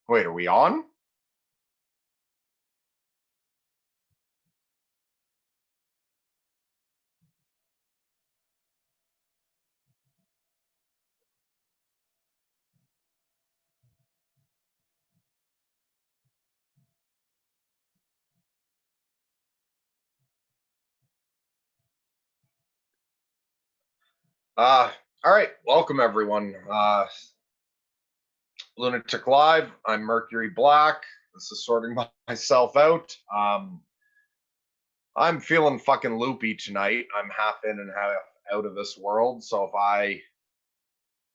Wait, are we on? All right. Welcome, everyone. Lunatic Live. I'm Mercury Black. This is sorting myself out. I'm feeling fucking loopy tonight. I'm half in and half out of this world. So if I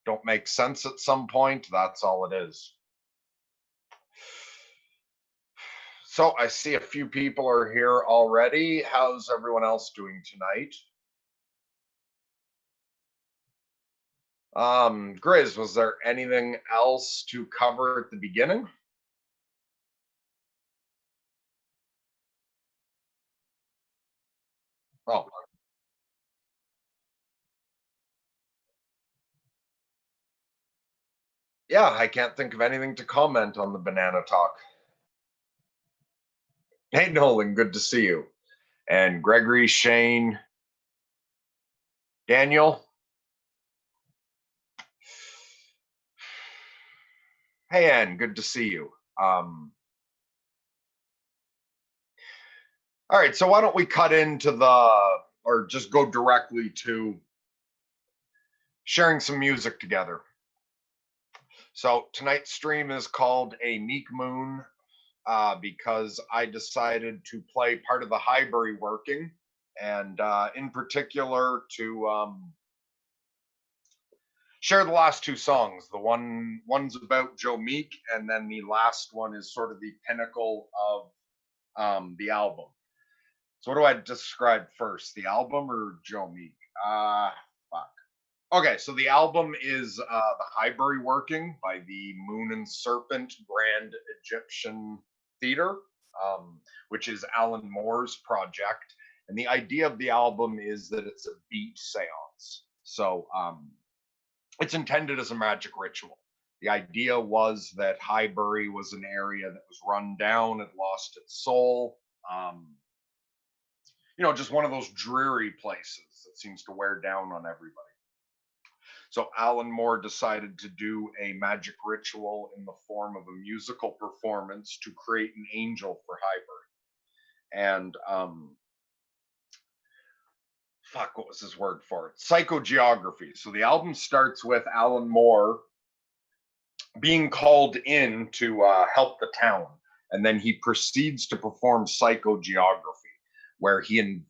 don't make sense at some point, that's all it is. So I see a few people are here already. How's everyone else doing tonight? Grizz, was there anything else to cover at the beginning? Oh, yeah, I can't think of anything to comment on the banana talk. Hey, Nolan, good to see you. And Gregory, Shane, Daniel. Hey, Ann, good to see you. All right, so why don't we cut into or just go directly to sharing some music together. So tonight's stream is called A Meek Moon because I decided to play part of the Highbury working, and in particular to share the last two songs. One's about Joe Meek, and then the last one is sort of the pinnacle of the album. So what do I describe first, the album or Joe Meek? Fuck. Okay, so the album is the Highbury Working by the Moon and Serpent Grand Egyptian Theater, which is Alan Moore's project. And the idea of the album is that it's a beat seance. So it's intended as a magic ritual. The idea was that Highbury was an area that was run down, it lost its soul. Just one of those dreary places that seems to wear down on everybody. So Alan Moore decided to do a magic ritual in the form of a musical performance to create an angel for Highbury. And what was his word for it? Psychogeography. So the album starts with Alan Moore being called in to help the town, and then he proceeds to perform psychogeography, where he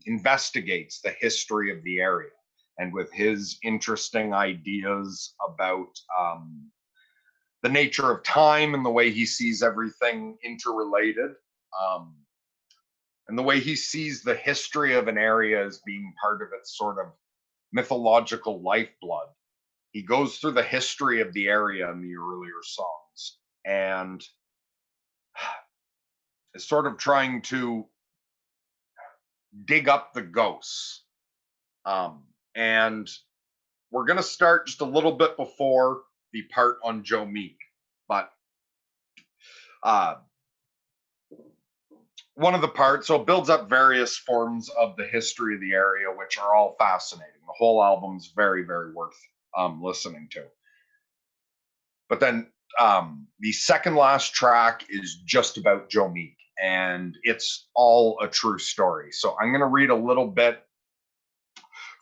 investigates the history of the area, and with his interesting ideas about the nature of time and the way he sees everything interrelated, and the way he sees the history of an area as being part of its sort of mythological lifeblood. He goes through the history of the area in the earlier songs and is sort of trying to dig up the ghosts. And we're going to start just a little bit before the part on Joe Meek. But one of the parts, so it builds up various forms of the history of the area, which are all fascinating. The whole album's very, very worth listening to. But then the second last track is just about Joe Meek, and it's all a true story. So I'm going to read a little bit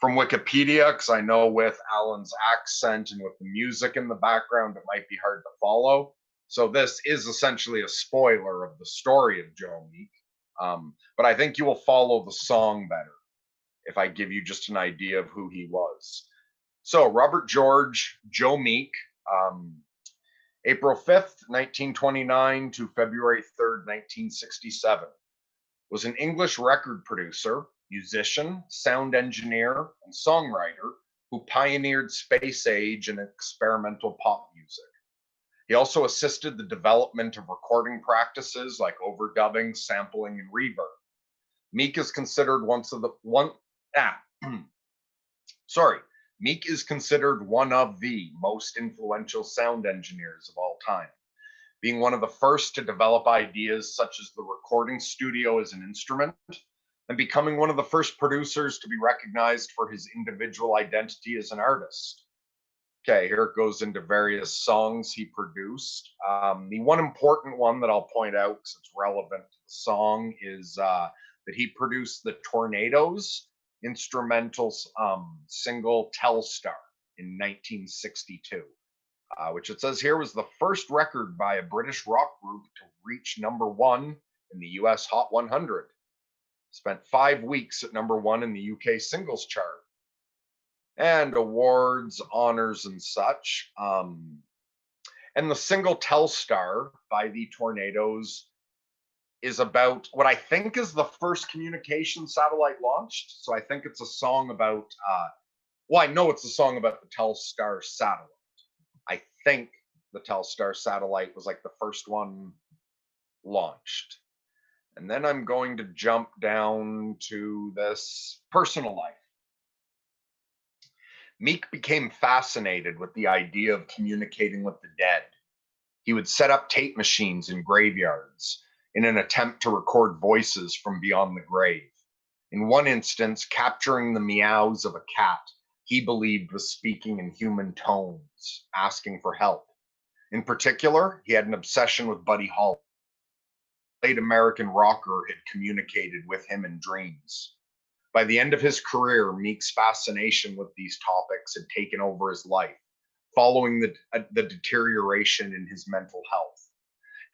from Wikipedia, because I know with Alan's accent and with the music in the background, it might be hard to follow. So this is essentially a spoiler of the story of Joe Meek. But I think you will follow the song better if I give you just an idea of who he was. So Robert George, Joe Meek, April 5th, 1929 to February 3rd, 1967, was an English record producer, musician, sound engineer, and songwriter who pioneered space age and experimental pop music. He also assisted the development of recording practices like overdubbing, sampling, and reverb. Meek is considered Meek is considered one of the most influential sound engineers of all time. being one of the first to develop ideas such as the recording studio as an instrument, and becoming one of the first producers to be recognized for his individual identity as an artist. Okay, here it goes into various songs he produced. The one important one that I'll point out because it's relevant to the song is that he produced the Tornadoes instrumental single Telstar in 1962, which it says here was the first record by a British rock group to reach #1 in the US Hot 100. Spent 5 weeks at #1 in the UK singles chart. And awards, honors, and such. And the single Telstar by the Tornadoes is about what I think is the first communication satellite launched. So I think it's a song about, well, I know it's a song about the Telstar satellite. I think the Telstar satellite was like the first one launched. And then I'm going to jump down to this personal life. Meek became fascinated with the idea of communicating with the dead. He would set up tape machines in graveyards in an attempt to record voices from beyond the grave. In one instance, capturing the meows of a cat he believed was speaking in human tones, asking for help. In particular, he had an obsession with Buddy Holly. The late American rocker had communicated with him in dreams. By the end of his career, Meek's fascination with these topics had taken over his life, following the deterioration in his mental health.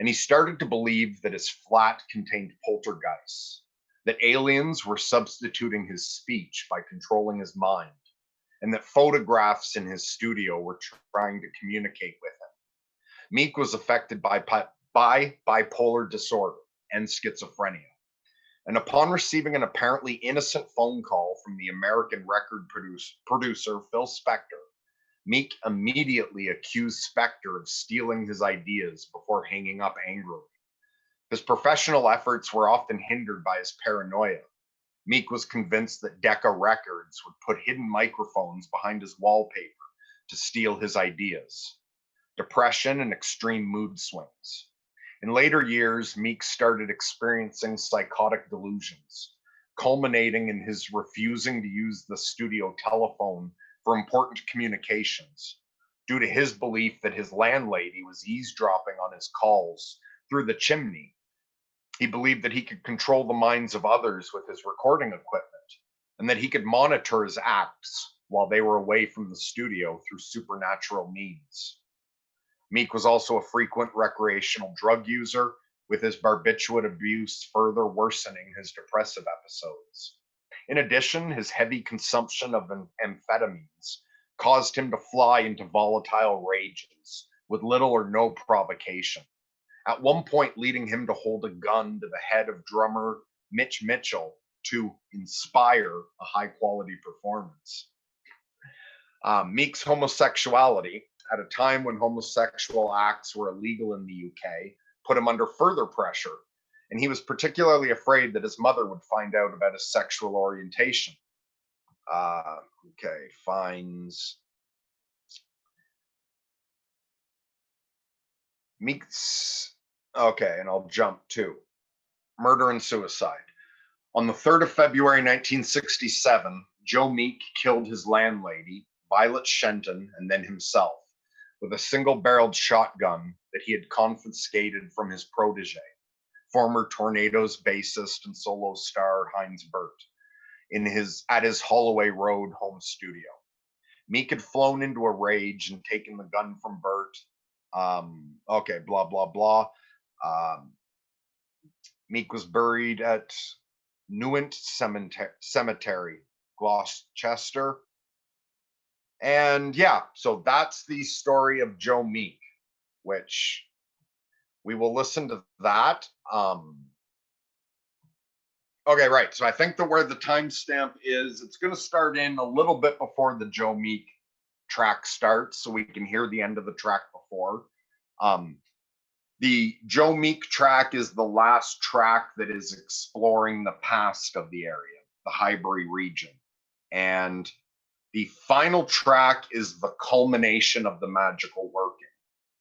And he started to believe that his flat contained poltergeists, that aliens were substituting his speech by controlling his mind, and that photographs in his studio were trying to communicate with him. Meek was affected by bipolar disorder and schizophrenia. And upon receiving an apparently innocent phone call from the American record producer Phil Spector, Meek immediately accused Spector of stealing his ideas before hanging up angrily. His professional efforts were often hindered by his paranoia. Meek was convinced that Decca Records would put hidden microphones behind his wallpaper to steal his ideas. Depression and extreme mood swings. In later years, Meek started experiencing psychotic delusions, culminating in his refusing to use the studio telephone for important communications due to his belief that his landlady was eavesdropping on his calls through the chimney. He believed that he could control the minds of others with his recording equipment and that he could monitor his acts while they were away from the studio through supernatural means. Meek was also a frequent recreational drug user, with his barbiturate abuse further worsening his depressive episodes. In addition, his heavy consumption of amphetamines caused him to fly into volatile rages with little or no provocation, at one point leading him to hold a gun to the head of drummer Mitch Mitchell to inspire a high-quality performance. Meek's homosexuality, at a time when homosexual acts were illegal in the UK, put him under further pressure, and he was particularly afraid that his mother would find out about his sexual orientation. Finds Meek's. Okay, and I'll jump to murder and suicide. On the 3rd of February 1967, Joe Meek killed his landlady, Violet Shenton, and then himself, with a single-barreled shotgun that he had confiscated from his protege, former Tornadoes bassist and solo star Heinz Burt, at his Holloway Road home studio. Meek had flown into a rage and taken the gun from Burt. Blah, blah, blah. Meek was buried at Newent Cemetery, Gloucester. And yeah, so that's the story of Joe Meek, which we will listen to that. Okay, right. So I think that where the timestamp is, it's going to start in a little bit before the Joe Meek track starts, so we can hear the end of the track before. The Joe Meek track is the last track that is exploring the past of the area, the Highbury region. And the final track is the culmination of the magical working.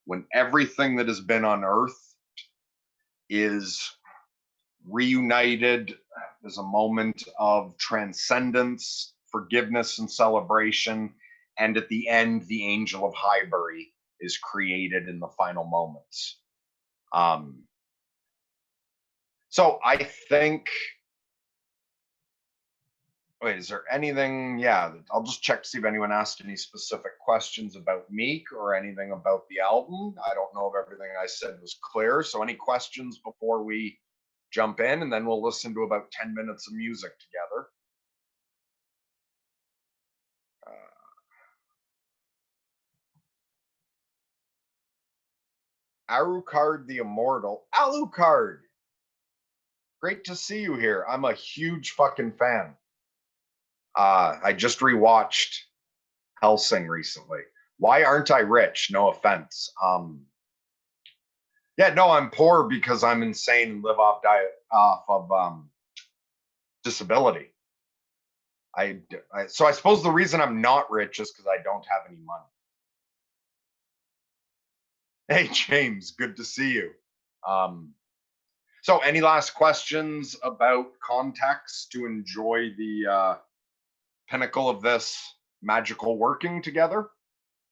when everything that has been unearthed is reunited as a moment of transcendence, forgiveness, and celebration. And at the end, the Angel of Highbury is created in the final moments. So I think, wait, is there anything? Yeah, I'll just check to see if anyone asked any specific questions about Meek or anything about the album. I don't know if everything I said was clear. So any questions before we jump in, and then we'll listen to about 10 minutes of music together. Alucard the Immortal. Alucard! Great to see you here. I'm a huge fucking fan. I just rewatched Hellsing recently. Why aren't I rich? No offense. Yeah, no, I'm poor because I'm insane and live off of disability. So I suppose the reason I'm not rich is because I don't have any money. Hey, James, good to see you. So any last questions about context to enjoy the pinnacle of this magical working together?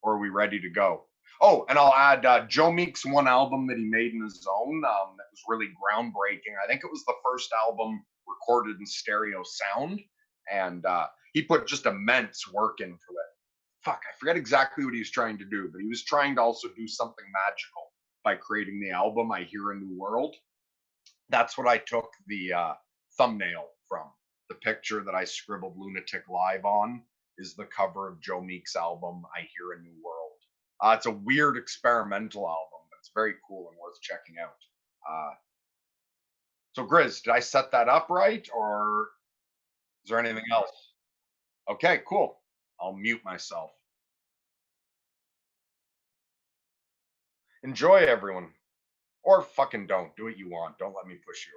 Or are we ready to go? Oh, and I'll add Joe Meek's one album that he made in his own that was really groundbreaking. I think it was the first album recorded in stereo sound. And he put just immense work into it. Fuck, I forget exactly what he was trying to do, but he was trying to also do something magical by creating the album I Hear a New World. That's what I took the thumbnail from. The picture that I scribbled Lunatic Live on is the cover of Joe Meek's album I Hear a New World. It's a weird experimental album, but it's very cool and worth checking out. So Grizz, did I set that up right, or is there anything else? Okay, cool. I'll mute myself. Enjoy, everyone. Or fucking don't. Do what you want. Don't let me push you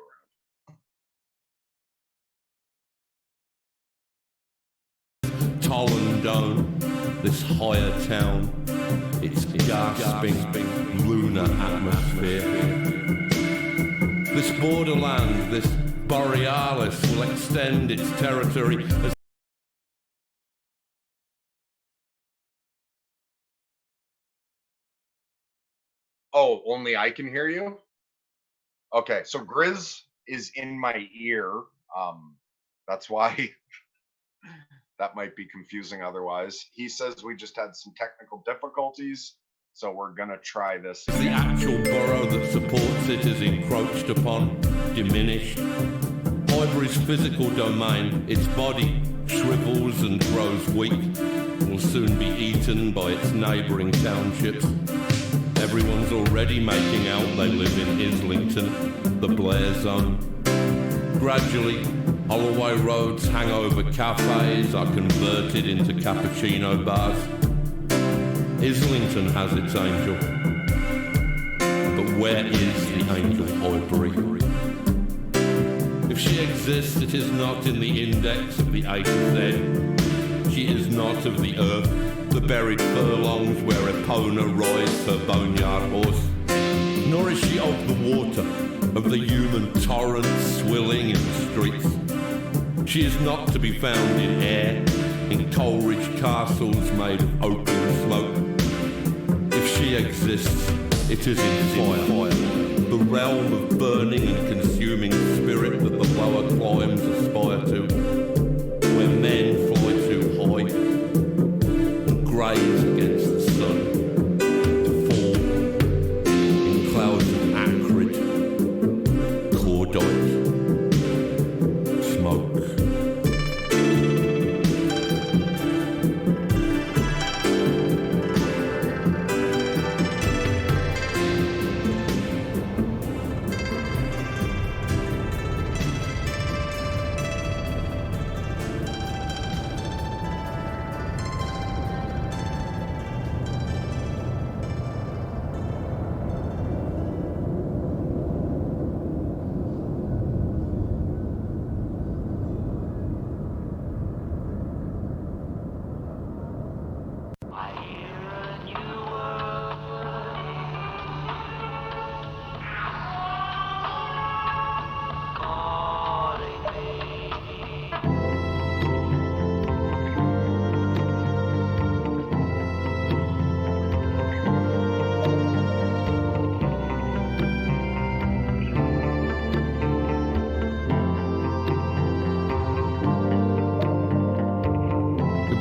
around. Tollendone, this higher town, its gasping lunar atmosphere. This borderland, this borealis will extend its territory as Oh, only I can hear you? Okay, so Grizz is in my ear. That's why that might be confusing otherwise. He says we just had some technical difficulties, so we're gonna try this. The actual borough that supports it is encroached upon, diminished. Highbury's physical domain, its body, shrivels and grows weak, will soon be eaten by its neighbouring townships. Everyone's already making out they live in Islington, the Blair Zone. Gradually, Holloway Road's hangover cafes are converted into cappuccino bars. Islington has its angel. But where is the angel Highbury? If she exists, it is not in the index of the A to Z. She is not of the earth, the buried furlongs where Epona rides her boneyard horse. Nor is she of the water, of the human torrent swilling in the streets. She is not to be found in air, in Coleridge castles made of opium smoke. If she exists, it is in fire, the realm of burning and consuming spirit that the lower climes aspire to, where men fly too high and graze against the sun, to fall in clouds of acrid, cordite smoke.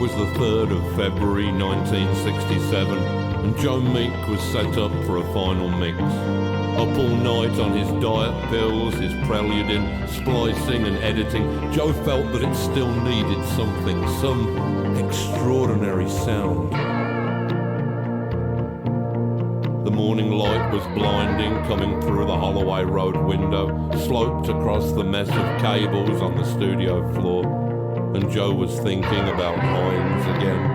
was the 3rd of February 1967, and Joe Meek was set up for a final mix. Up all night on his diet pills, his preluding, splicing and editing, Joe felt that it still needed something, some extraordinary sound. The morning light was blinding, coming through the Holloway Road window, sloped across the mess of cables on the studio floor, and Joe was thinking about Hines again.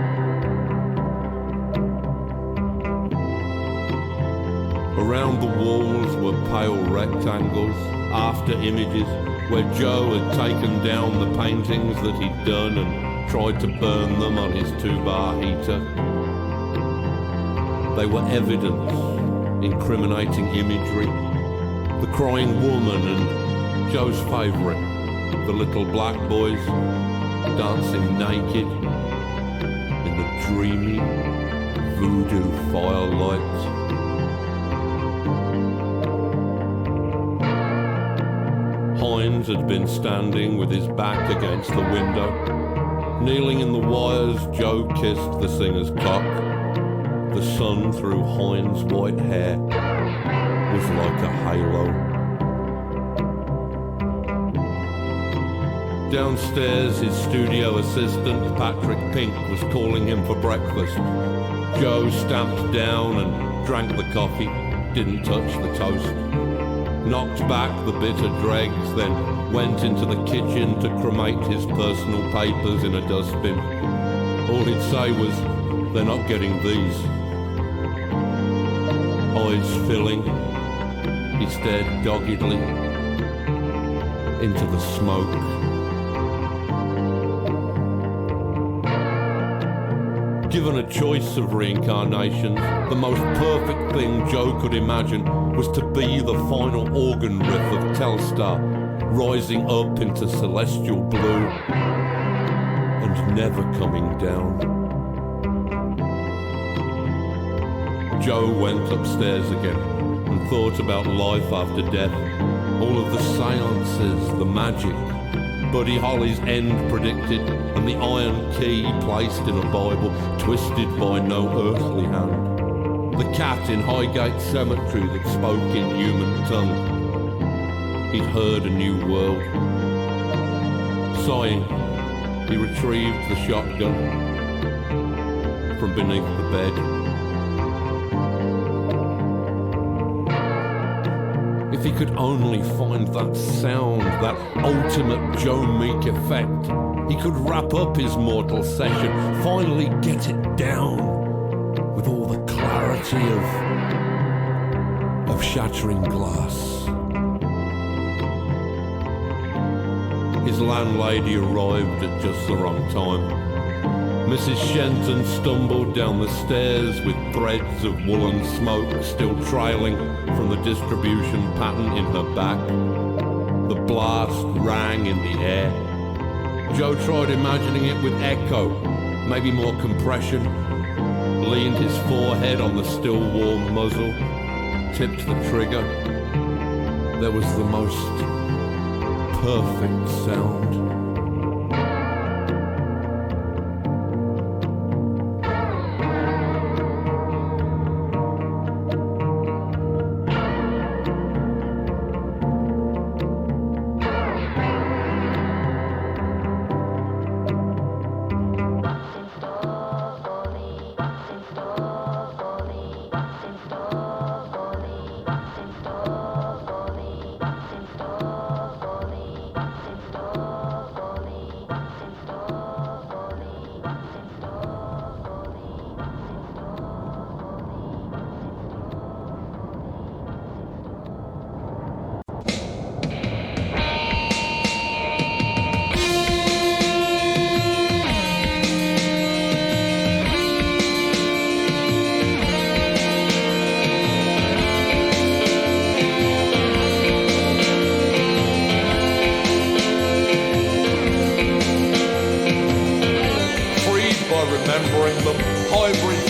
Around the walls were pale rectangles, after images, where Joe had taken down the paintings that he'd done and tried to burn them on his 2-bar heater. They were evidence, incriminating imagery. The crying woman and Joe's favourite, the little black boys, dancing naked in the dreamy voodoo firelight. Hines had been standing with his back against the window. Kneeling in the wires, Joe kissed the singer's cock. The sun through Hines' white hair was like a halo. Downstairs, his studio assistant, Patrick Pink, was calling him for breakfast. Joe stamped down and drank the coffee, didn't touch the toast. Knocked back the bitter dregs, then went into the kitchen to cremate his personal papers in a dustbin. All he'd say was, "They're not getting these." Eyes filling, he stared doggedly into the smoke. Given a choice of reincarnations, the most perfect thing Joe could imagine was to be the final organ riff of Telstar, rising up into celestial blue and never coming down. Joe went upstairs again and thought about life after death, all of the seances, the magic, Buddy Holly's end predicted, and the iron key placed in a Bible twisted by no earthly hand. The cat in Highgate Cemetery that spoke in human tongue. He'd heard a new world. Sighing, he retrieved the shotgun from beneath the bed. If he could only find that sound, that ultimate Joe Meek effect, he could wrap up his mortal session, finally get it down with all the clarity of shattering glass. His landlady arrived at just the wrong time. Mrs. Shenton stumbled down the stairs with threads of woolen smoke still trailing from the distribution pattern in her back. The blast rang in the air. Joe tried imagining it with echo, maybe more compression, leaned his forehead on the still warm muzzle, tipped the trigger. There was the most perfect sound.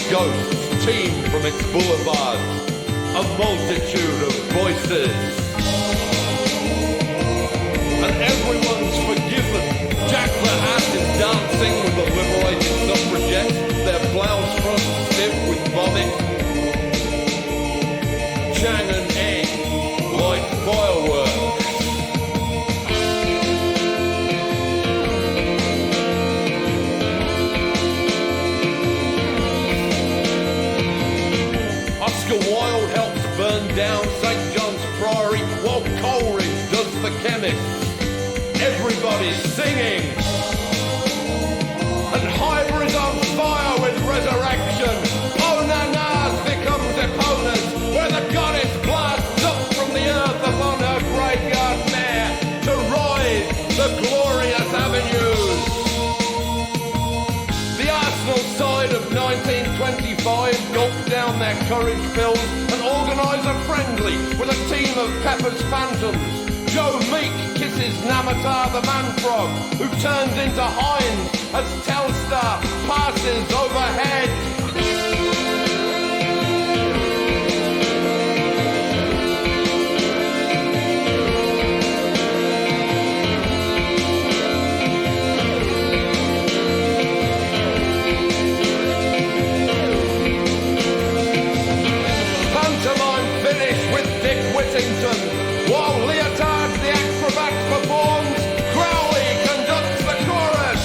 Ghosts teem from its boulevards, a multitude of voices. And everyone's forgiven. Jack the Hat is dancing with the liberated boys singing. And Hybra's on fire with resurrection. Onanas becomes Eponas, where the goddess blasts up from the earth upon her graveyard mare to ride the glorious avenues. The Arsenal side of 1925 gulped down their courage pills and organised a friendly with a team of Pepper's Phantoms. Joe Meek kisses Namatar the Man-Frog, who turns into Hines as Telstar passes overhead. Pantomime finish with Dick Whittington, while Leotard the acrobat performs. Crowley conducts the chorus.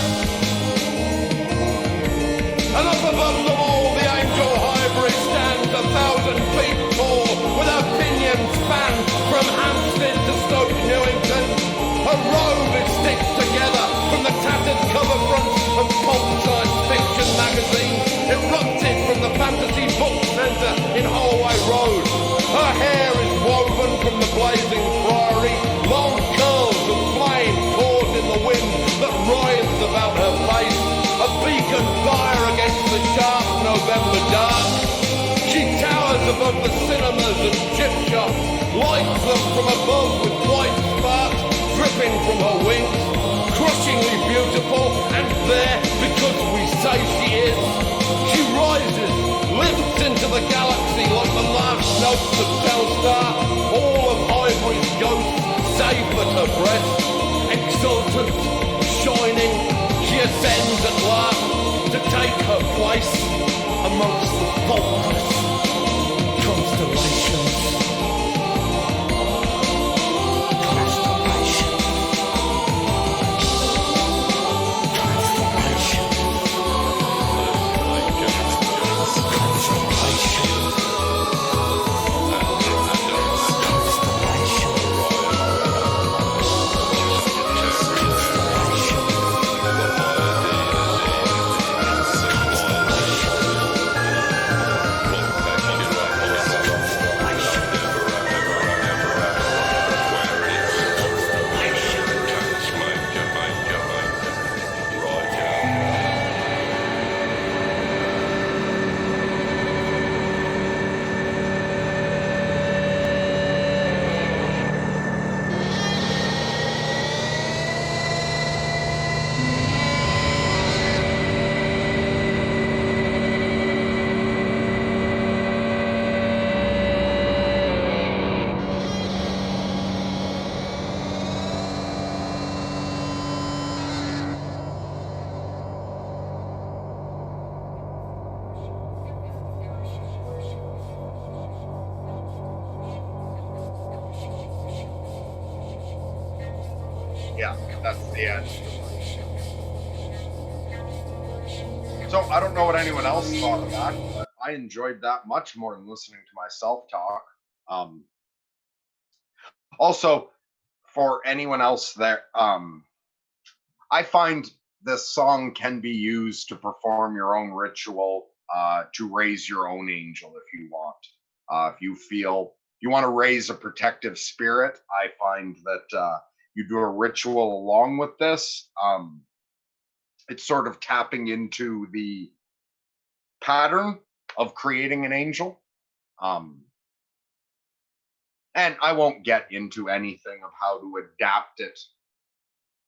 And up above them all, the angel hybrid stands 1,000 feet tall, with her pinions spanned from Hampstead to Stoke Newington. Her robe is stitched together from the tattered cover fronts of pulp science fiction magazines erupted from the Fantasy Book Centre in Holloway Road. Her hair is woven from the blazing priory, long curls of flame caught in the wind that writhes about her face, a beacon fire against the sharp November dark. She towers above the cinemas and chip shops, lights them from above with white sparks dripping from her wings. Crushingly beautiful, and there, because we say she is, she rises, lifts into the galaxy like the last notes of Telstar, all of Ivory's ghosts safe at her breast. Exultant, shining, she ascends at last to take her place amongst the faultless constellations. Yeah, that's the end. So I don't know what anyone else thought of that, but I enjoyed that much more than listening to myself talk. Also, for anyone else there, I find this song can be used to perform your own ritual, to raise your own angel if you want. If you feel you want to raise a protective spirit, I find that you do a ritual along with this. It's sort of tapping into the pattern of creating an angel. And I won't get into anything of how to adapt it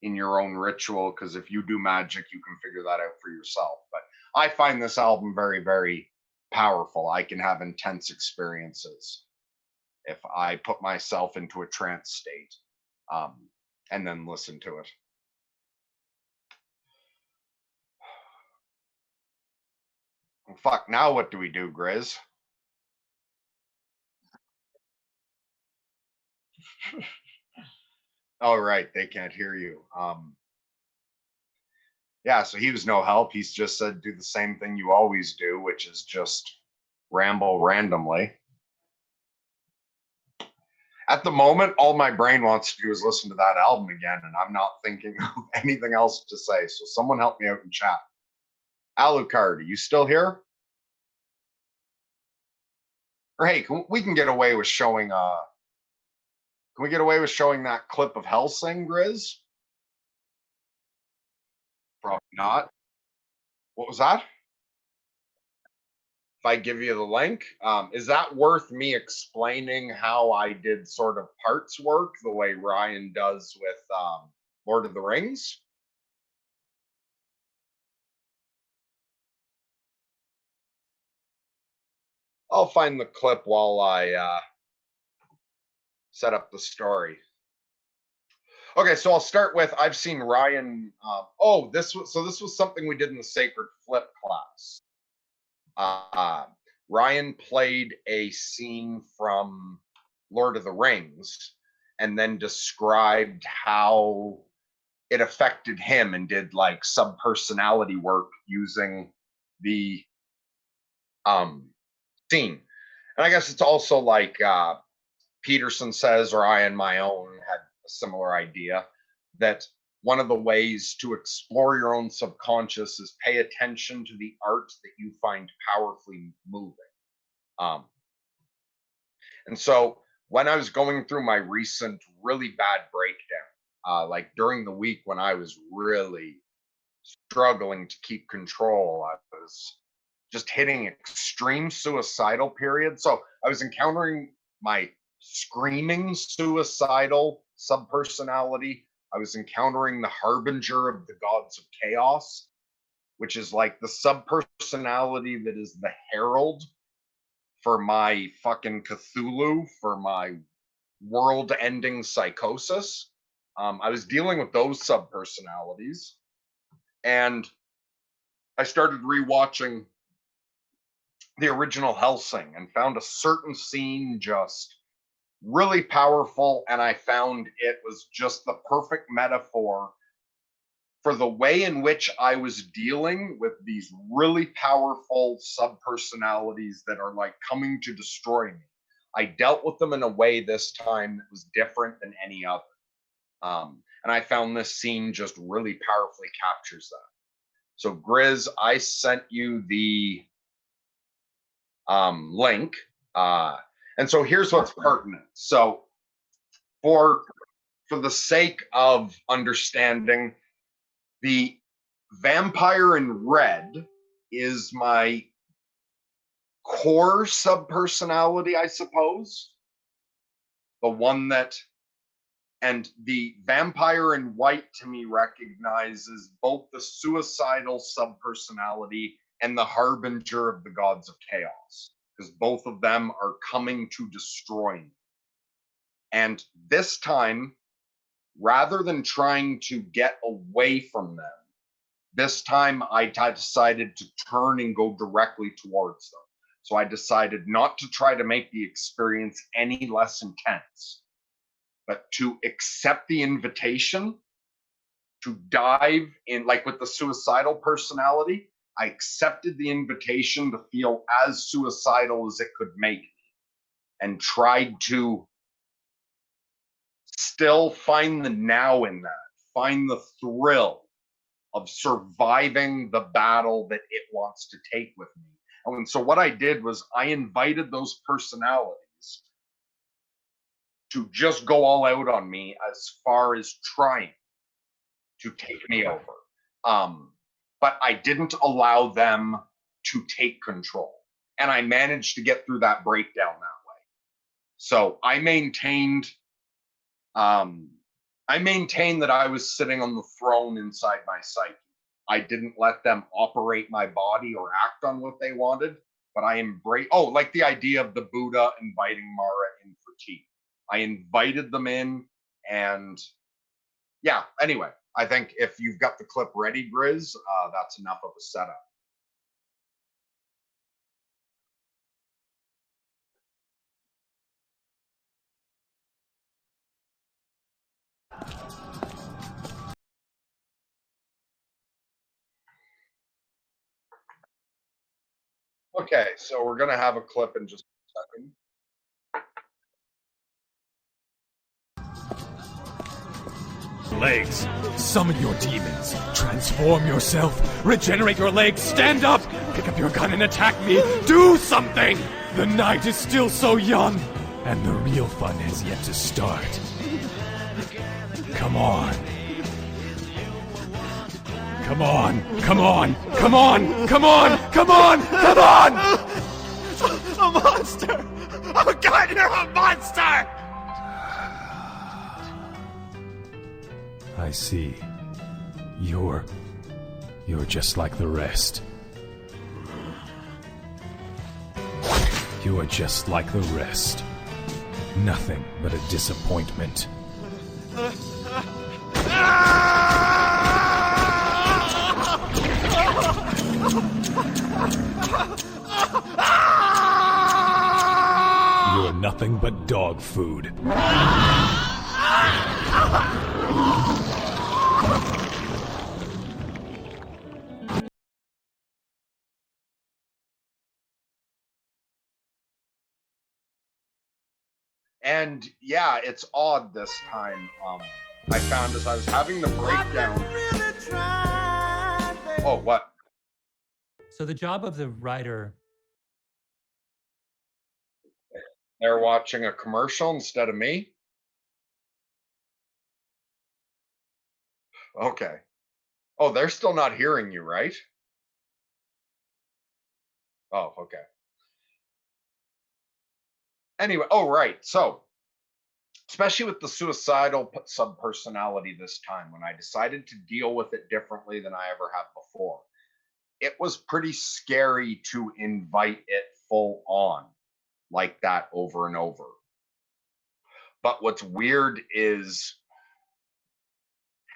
in your own ritual, because if you do magic, you can figure that out for yourself. But I find this album very, very powerful. I can have intense experiences if I put myself into a trance state, and then listen to it. Fuck, now what do we do, Grizz? Oh, right, they can't hear you. Yeah, so he was no help. He's just said do the same thing you always do, which is just ramble randomly. At the moment, all my brain wants to do is listen to that album again, and I'm not thinking of anything else to say. So someone help me out in chat. Alucard, are you still here? Or hey, we can get away with showing can we get away with showing that clip of Hellsing, Grizz? Probably not. What was that? If I give you the link, is that worth me explaining how I did sort of parts work the way Ryan does with Lord of the Rings? I'll find the clip while I set up the story. Okay, so I'll start with I've seen Ryan. This was something we did in the Sacred Flip class. Ryan played a scene from Lord of the Rings and then described how it affected him and did like subpersonality work using the scene. And I guess it's also like Peterson says, or I and my own had a similar idea, that one of the ways to explore your own subconscious is pay attention to the art that you find powerfully moving. And so when I was going through my recent really bad breakdown, like during the week when I was really struggling to keep control, I was just hitting extreme suicidal periods. So I was encountering my screaming suicidal subpersonality. I was encountering the harbinger of the gods of chaos, which is like the subpersonality that is the herald for my fucking Cthulhu, for my world ending psychosis. I was dealing with those subpersonalities. And I started rewatching the original Hellsing and found a certain scene just really powerful. And I found it was just the perfect metaphor for the way in which I was dealing with these really powerful subpersonalities that are like coming to destroy me. I dealt with them in a way this time that was different than any other. And I found this scene just really powerfully captures that. So, Grizz, I sent you the link. And so here's what's pertinent. So, for the sake of understanding, the vampire in red is my core subpersonality, I suppose. The one that, and the vampire in white to me recognizes both the suicidal subpersonality and the harbinger of the gods of chaos, because both of them are coming to destroy me. And this time, rather than trying to get away from them, this time I decided to turn and go directly towards them. So I decided not to try to make the experience any less intense, but to accept the invitation to dive in, like with the suicidal personality. I accepted the invitation to feel as suicidal as it could make me and tried to still find the now in that, find the thrill of surviving the battle that it wants to take with me. And so what I did was I invited those personalities to just go all out on me as far as trying to take me over. But I didn't allow them to take control. And I managed to get through that breakdown that way. So I maintained that I was sitting on the throne inside my psyche. I didn't let them operate my body or act on what they wanted, but I embraced, like the idea of the Buddha inviting Mara in for tea. I invited them in, and yeah, anyway, I think if you've got the clip ready, Grizz, that's enough of a setup. Okay, so we're going to have a clip in just a second. legs. Summon your demons. Transform yourself. Regenerate your legs. Stand up. Pick up your gun and attack me. Do something! The night is still so young, and the real fun has yet to start. Come on. Come on. Come on. Come on. Come on. Come on. Come on! A monster! Oh God, you're a monster! I see. You're just like the rest. You are just like the rest. Nothing but a disappointment. You're nothing but dog food. And yeah, it's odd this time. I found as I was having the breakdown. Oh, what? So the job of the writer. They're watching a commercial instead of me? Okay. Oh, they're still not hearing you, right? Oh, okay. Anyway, oh, right. So, especially with the suicidal subpersonality this time, when I decided to deal with it differently than I ever have before, it was pretty scary to invite it full on like that over and over. But what's weird is,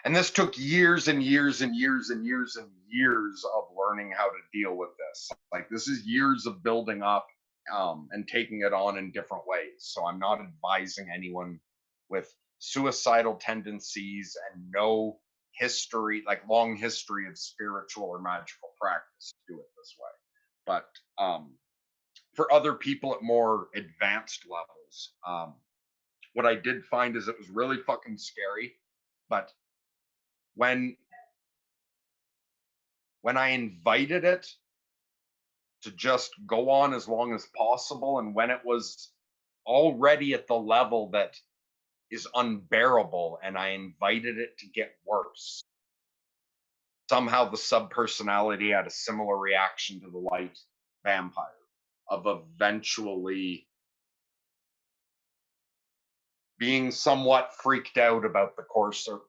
and this took years and years and years and years and years of learning how to deal with this. Like, this is years of building up and taking it on in different ways. So I'm not advising anyone with suicidal tendencies and no history, like long history of spiritual or magical practice, to do it this way. But for other people at more advanced levels, what I did find is it was really fucking scary. But when I invited it to just go on as long as possible, and when it was already at the level that is unbearable and I invited it to get worse, somehow the subpersonality had a similar reaction to the light vampire of eventually being somewhat freaked out about the coarser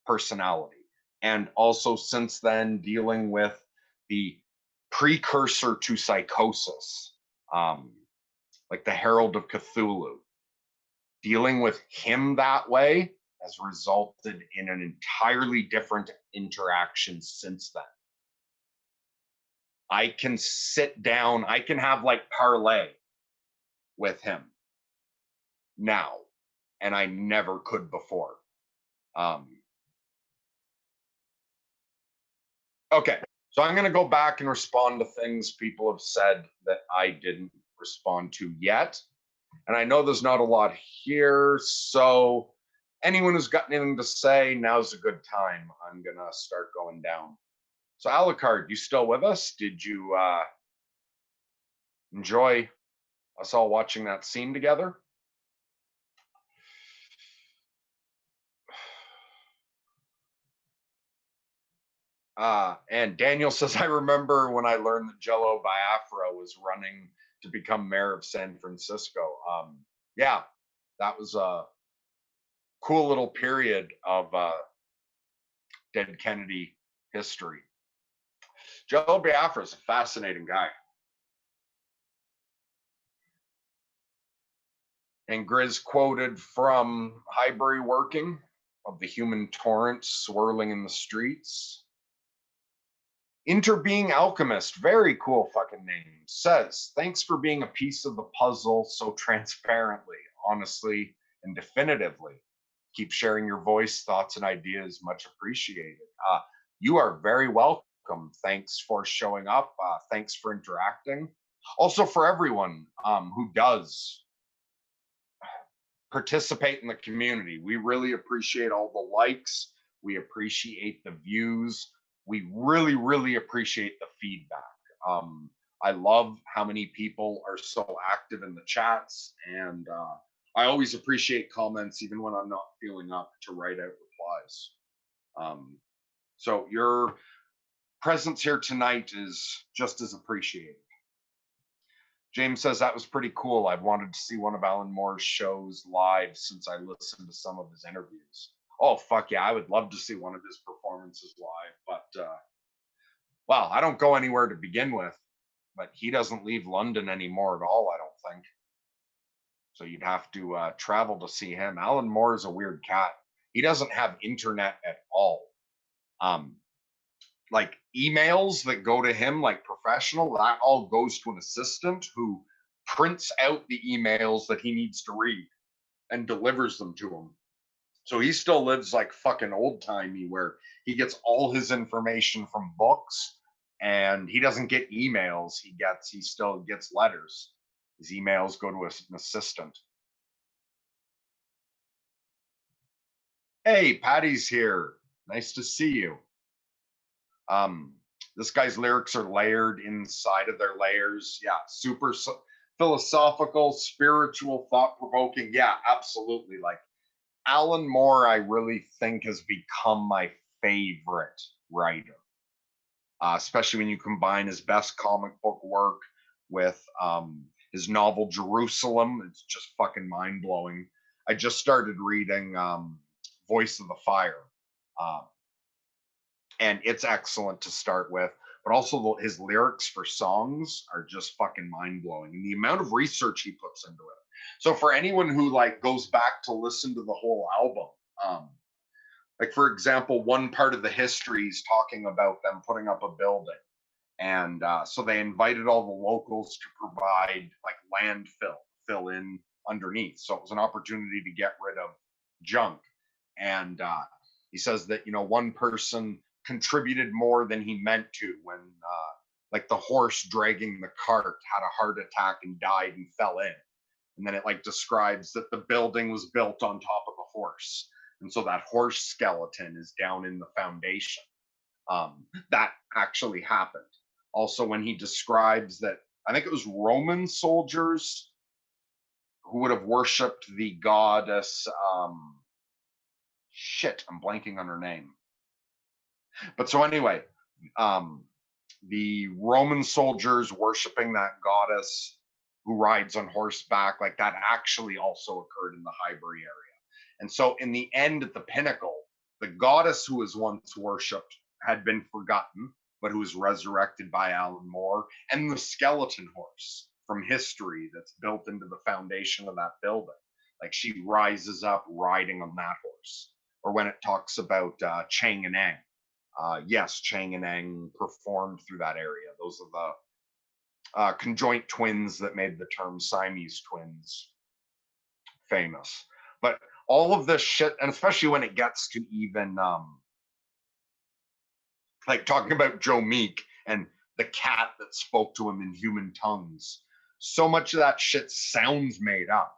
personality. And also since then dealing with the precursor to psychosis, like the Herald of Cthulhu. Dealing with him that way has resulted in an entirely different interaction since then. I can sit down, I can have like parlay with him now, and I never could before. Okay, so I'm going to go back and respond to things people have said that I didn't respond to yet. And I know there's not a lot here, so anyone who's got anything to say, now's a good time. I'm going to start going down. So Alucard, you still with us? Did you enjoy us all watching that scene together? And Daniel says, I remember when I learned that Jello Biafra was running to become mayor of San Francisco. Yeah, that was a cool little period of dead Kennedy history. Jello Biafra is a fascinating guy. And Grizz quoted from Highbury Working of the human torrent swirling in the streets. Interbeing Alchemist, very cool fucking name, says, thanks for being a piece of the puzzle so transparently, honestly, and definitively. Keep sharing your voice, thoughts, and ideas. Much appreciated. You are very welcome. Thanks for showing up. Thanks for interacting. Also for everyone who does participate in the community. We really appreciate all the likes. We appreciate the views. We really, really appreciate the feedback. I love how many people are so active in the chats, and I always appreciate comments, even when I'm not feeling up to write out replies. So your presence here tonight is just as appreciated. James says that was pretty cool. I've wanted to see one of Alan Moore's shows live since I listened to some of his interviews. Oh, fuck yeah, I would love to see one of his performances live, but well, I don't go anywhere to begin with, but he doesn't leave London anymore at all, I don't think. So you'd have to travel to see him. Alan Moore is a weird cat. He doesn't have internet at all. Like emails that go to him, like professional, that all goes to an assistant who prints out the emails that he needs to read and delivers them to him. So he still lives like fucking old timey, where he gets all his information from books, and he doesn't get emails. He still gets letters. His emails go to an assistant. Hey, Patty's here. Nice to see you. This guy's lyrics are layered inside of their layers. Yeah, super philosophical, spiritual, thought-provoking. Yeah, absolutely. Like Alan Moore, I really think has become my favorite writer, especially when you combine his best comic book work with his novel Jerusalem. It's just fucking mind-blowing. I just started reading Voice of the Fire. And it's excellent to start with, but also his lyrics for songs are just fucking mind-blowing, and the amount of research he puts into it. So for anyone who like goes back to listen to the whole album, like for example, one part of the history is talking about them putting up a building, and so they invited all the locals to provide like fill in underneath. So it was an opportunity to get rid of junk, and he says that, you know, one person contributed more than he meant to when like the horse dragging the cart had a heart attack and died and fell in. And then it like describes that the building was built on top of the horse, and so that horse skeleton is down in the foundation. That actually happened. Also, when he describes that, I think it was Roman soldiers who would have worshipped the goddess, shit, I'm blanking on her name. But so anyway, the Roman soldiers worshiping that goddess who rides on horseback, like that actually also occurred in the Highbury area. And so in the end, at the pinnacle, the goddess who was once worshipped had been forgotten, but who was resurrected by Alan Moore, and the skeleton horse from history that's built into the foundation of that building. Like she rises up riding on that horse. Or when it talks about Chang and Eng. Yes, Chang and Eng performed through that area. Those are the conjoint twins that made the term Siamese twins famous. But all of this shit, and especially when it gets to even like talking about Joe Meek and the cat that spoke to him in human tongues, so much of that shit sounds made up.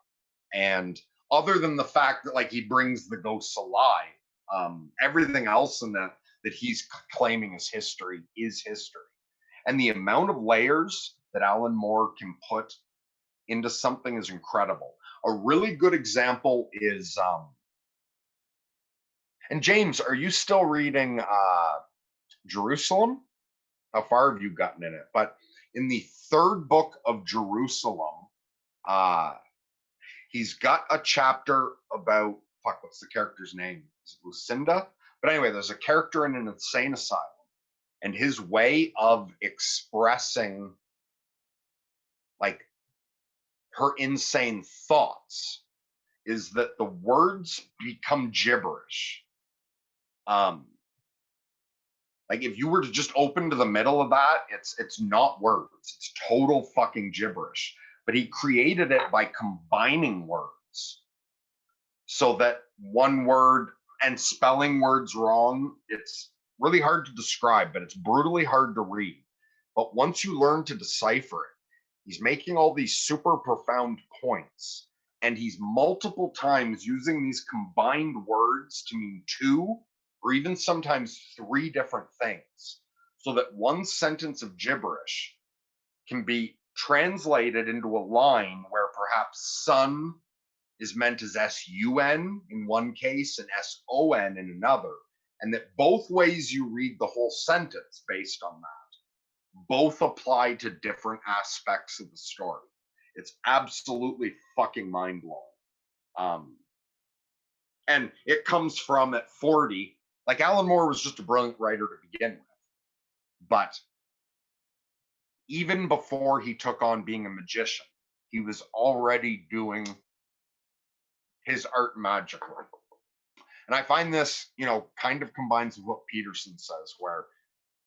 And other than the fact that like he brings the ghosts alive, everything else in that he's claiming as history is history. And the amount of layers that Alan Moore can put into something is incredible. A really good example is, and James, are you still reading Jerusalem? How far have you gotten in it? But in the third book of Jerusalem, he's got a chapter about, fuck, what's the character's name? Is it Lucinda? But anyway, there's a character in an insane asylum, and his way of expressing like her insane thoughts is that the words become gibberish. Like if you were to just open to the middle of that, it's not words, it's total fucking gibberish. But he created it by combining words so that one word, and spelling words wrong, it's really hard to describe, but it's brutally hard to read. But once you learn to decipher it, he's making all these super profound points. And he's multiple times using these combined words to mean two or even sometimes three different things, so that one sentence of gibberish can be translated into a line where perhaps sun is meant as S-U-N in one case and S-O-N in another, and that both ways you read the whole sentence based on that both apply to different aspects of the story. It's absolutely fucking mind-blowing. And it comes from at 40, like Alan Moore was just a brilliant writer to begin with. But even before he took on being a magician, he was already doing his art magically. And I find this, kind of combines with what Peterson says, where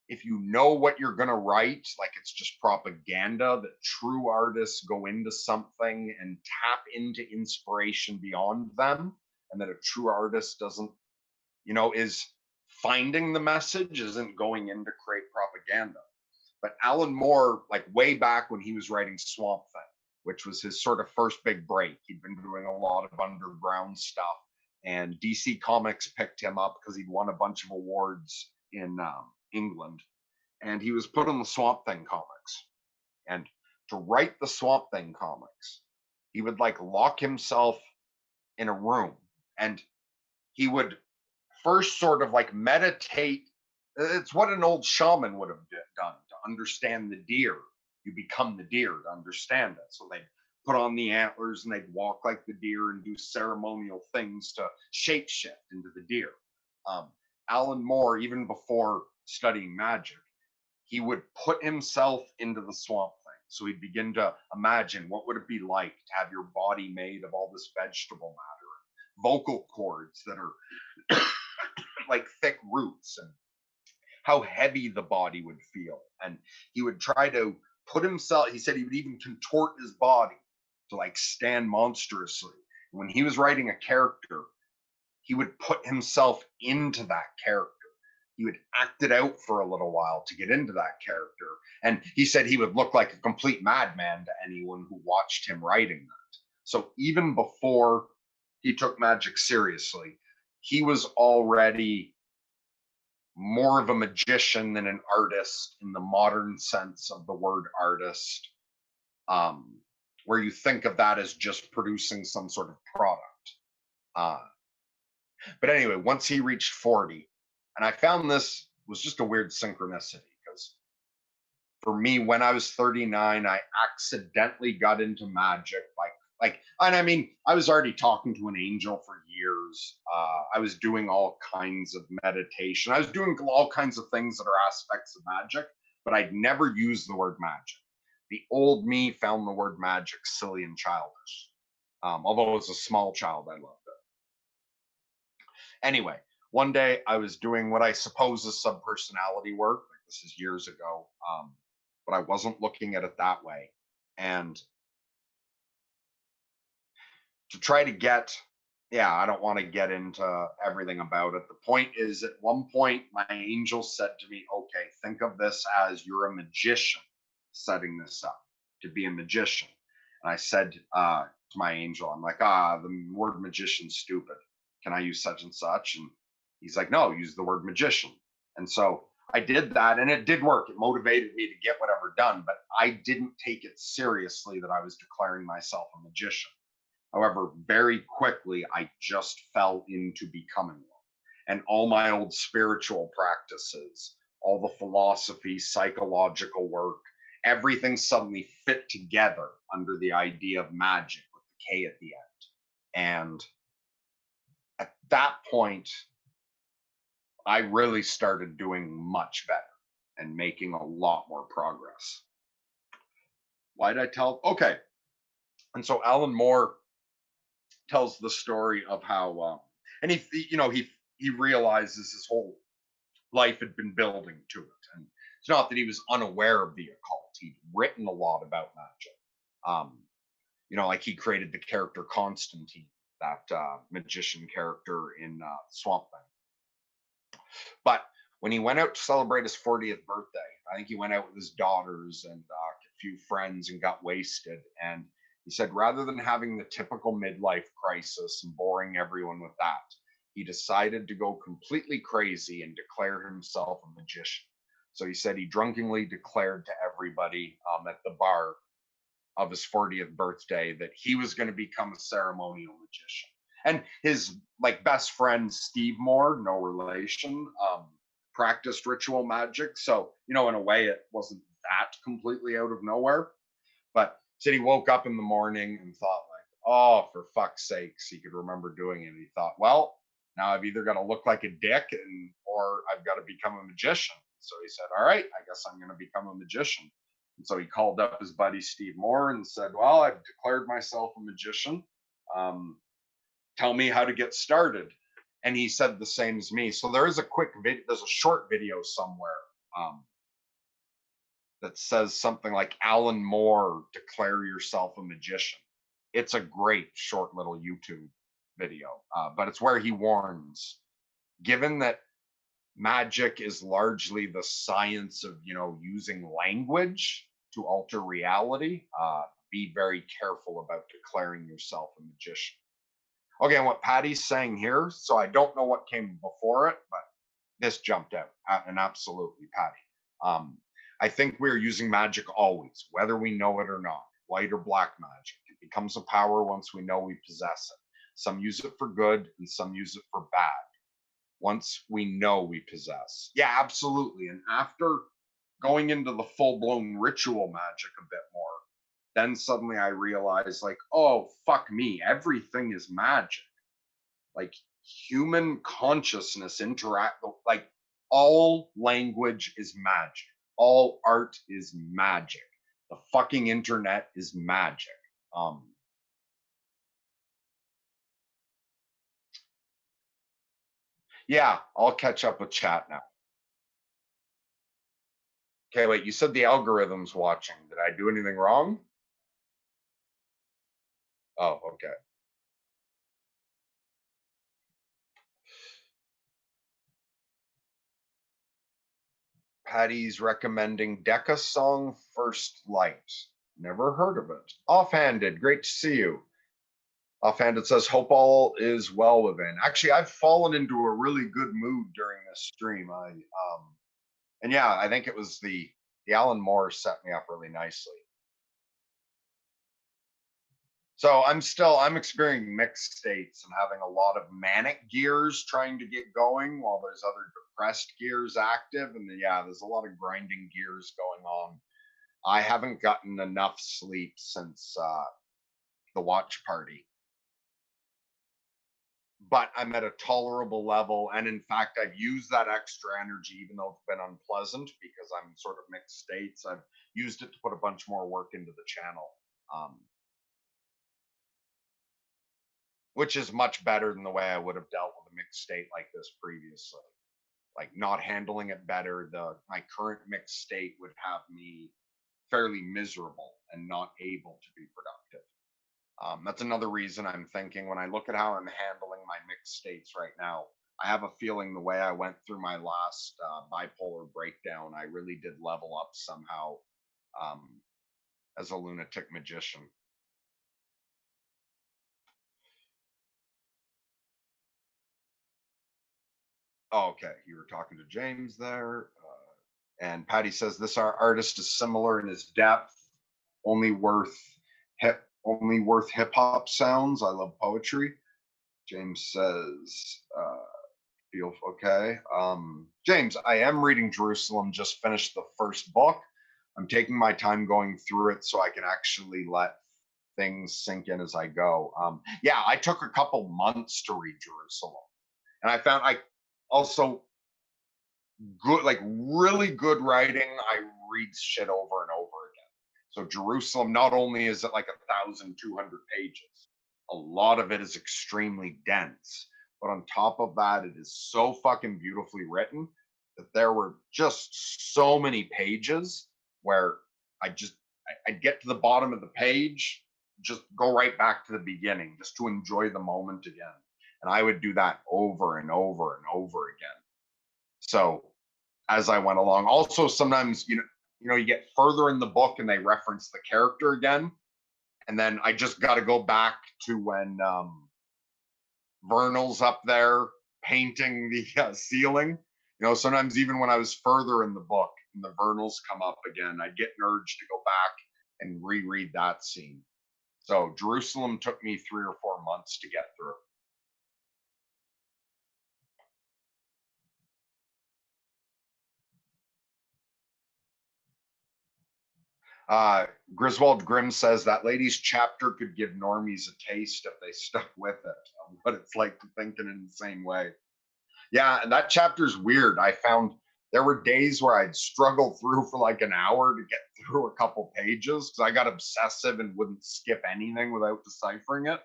if you know what you're going to write, like it's just propaganda, that true artists go into something and tap into inspiration beyond them, and that a true artist doesn't, is finding the message, isn't going in to create propaganda. But Alan Moore, like way back when he was writing Swamp Thing, which was his sort of first big break, he'd been doing a lot of underground stuff, and DC Comics picked him up because he'd won a bunch of awards in England, and he was put on the Swamp Thing comics. And to write the Swamp Thing comics, he would like lock himself in a room, and he would first sort of like meditate. It's what an old shaman would have done to understand the deer. You become the deer to understand it. So they'd put on the antlers and they'd walk like the deer and do ceremonial things to shapeshift into the deer. Alan Moore, even before studying magic, he would put himself into the Swamp Thing. So he'd begin to imagine what would it be like to have your body made of all this vegetable matter, and vocal cords that are like thick roots, and how heavy the body would feel. And he would try to put himself, he said he would even contort his body to like stand monstrously. When he was writing a character, he would put himself into that character. He would act it out for a little while to get into that character. And he said he would look like a complete madman to anyone who watched him writing that. So even before he took magic seriously, he was already more of a magician than an artist in the modern sense of the word artist, where you think of that as just producing some sort of product. But anyway, once he reached 40, and I found this was just a weird synchronicity, because for me, when I was 39, I accidentally got into magic and I mean, I was already talking to an angel for years. I was doing all kinds of meditation. I was doing all kinds of things that are aspects of magic, but I'd never used the word magic. The old me found the word magic silly and childish. Although as a small child, I loved it. Anyway, one day I was doing what I suppose is subpersonality work. Like, this is years ago, but I wasn't looking at it that way. And to try to get, I don't want to get into everything about it. The point is, at one point, my angel said to me, okay, think of this as you're a magician setting this up to be a magician. And I said to my angel, I'm like, the word magician's stupid. Can I use such and such? And he's like, no, use the word magician. And so I did that, and it did work. It motivated me to get whatever done, but I didn't take it seriously that I was declaring myself a magician. However, very quickly, I just fell into becoming one. And all my old spiritual practices, all the philosophy, psychological work, everything suddenly fit together under the idea of magic with the K at the end. And at that point, I really started doing much better and making a lot more progress. Why did I tell? Okay. And so Alan Moore tells the story of how, and he realizes his whole life had been building to it. And it's not that he was unaware of the occult. He'd written a lot about magic. Like he created the character Constantine, that magician character in Swamp Thing. But when he went out to celebrate his 40th birthday, I think he went out with his daughters and a few friends and got wasted. And He said, rather than having the typical midlife crisis and boring everyone with that, he decided to go completely crazy and declare himself a magician. So he said he drunkenly declared to everybody at the bar of his 40th birthday that he was going to become a ceremonial magician. And his like best friend Steve Moore, no relation, practiced ritual magic. So, in a way it wasn't that completely out of nowhere. But said he woke up in the morning and thought like, oh, for fuck's sakes, he could remember doing it. And he thought, well, now I've either got to look like a dick or I've got to become a magician. So he said, all right, I guess I'm going to become a magician. And so he called up his buddy Steve Moore and said, well, I've declared myself a magician. Tell me how to get started. And he said the same as me. So there is a quick video, there's a short video somewhere that says something like Alan Moore, declare yourself a magician. It's a great short little YouTube video, but it's where he warns, given that magic is largely the science of, using language to alter reality, be very careful about declaring yourself a magician. Okay, and what Patty's saying here, so I don't know what came before it, but this jumped out, and absolutely, Patty. I think we're using magic always, whether we know it or not, white or black magic. It becomes a power once we know we possess it. Some use it for good, and some use it for bad. Once we know we possess. Yeah, absolutely. And after going into the full-blown ritual magic a bit more, then suddenly I realized, like, oh, fuck me, everything is magic. Like, human consciousness like, all language is magic. All art is magic. The fucking internet is magic. Yeah, I'll catch up with chat now. Okay, wait, you said the algorithm's watching. Did I do anything wrong? Oh, okay. Patty's recommending Decca song First Light. Never heard of it. Offhanded, great to see you. Offhanded says, hope all is well within. Actually, I've fallen into a really good mood during this stream. And yeah, I think it was the Alan Moore set me up really nicely. So I'm experiencing mixed states and having a lot of manic gears trying to get going while there's other depressed gears active. And yeah, there's a lot of grinding gears going on. I haven't gotten enough sleep since the watch party. But I'm at a tolerable level. And in fact, I've used that extra energy, even though it's been unpleasant because I'm sort of mixed states. I've used it to put a bunch more work into the channel. Which is much better than the way I would have dealt with a mixed state like this previously. Like not handling it better, my current mixed state would have me fairly miserable and not able to be productive. That's another reason I'm thinking when I look at how I'm handling my mixed states right now, I have a feeling the way I went through my last bipolar breakdown, I really did level up somehow as a lunatic magician. Oh, okay, you were talking to James there. And Patty says this artist is similar in his depth, only worth hip hop sounds. I love poetry. James says, feel okay. James, I am reading Jerusalem, just finished the first book. I'm taking my time going through it so I can actually let things sink in as I go. Yeah, I took a couple months to read Jerusalem. And I found I also good, like really good writing. I read shit over and over again. So Jerusalem, not only is it like 1,200 pages, a lot of it is extremely dense. But on top of that, it is so fucking beautifully written that there were just so many pages where I'd get to the bottom of the page, just go right back to the beginning, just to enjoy the moment again. And I would do that over and over and over again. So as I went along, also sometimes, you get further in the book and they reference the character again. And then I just got to go back to when Vernal's up there painting the ceiling. You know, sometimes even when I was further in the book and the Vernals come up again, I'd get an urge to go back and reread that scene. So Jerusalem took me 3 or 4 months to get through. Griswold Grimm says that lady's chapter could give normies a taste if they stuck with it, of what it's like to think in an insane way. Yeah, and that chapter's weird. I found there were days where I'd struggle through for like an hour to get through a couple pages because I got obsessive and wouldn't skip anything without deciphering it.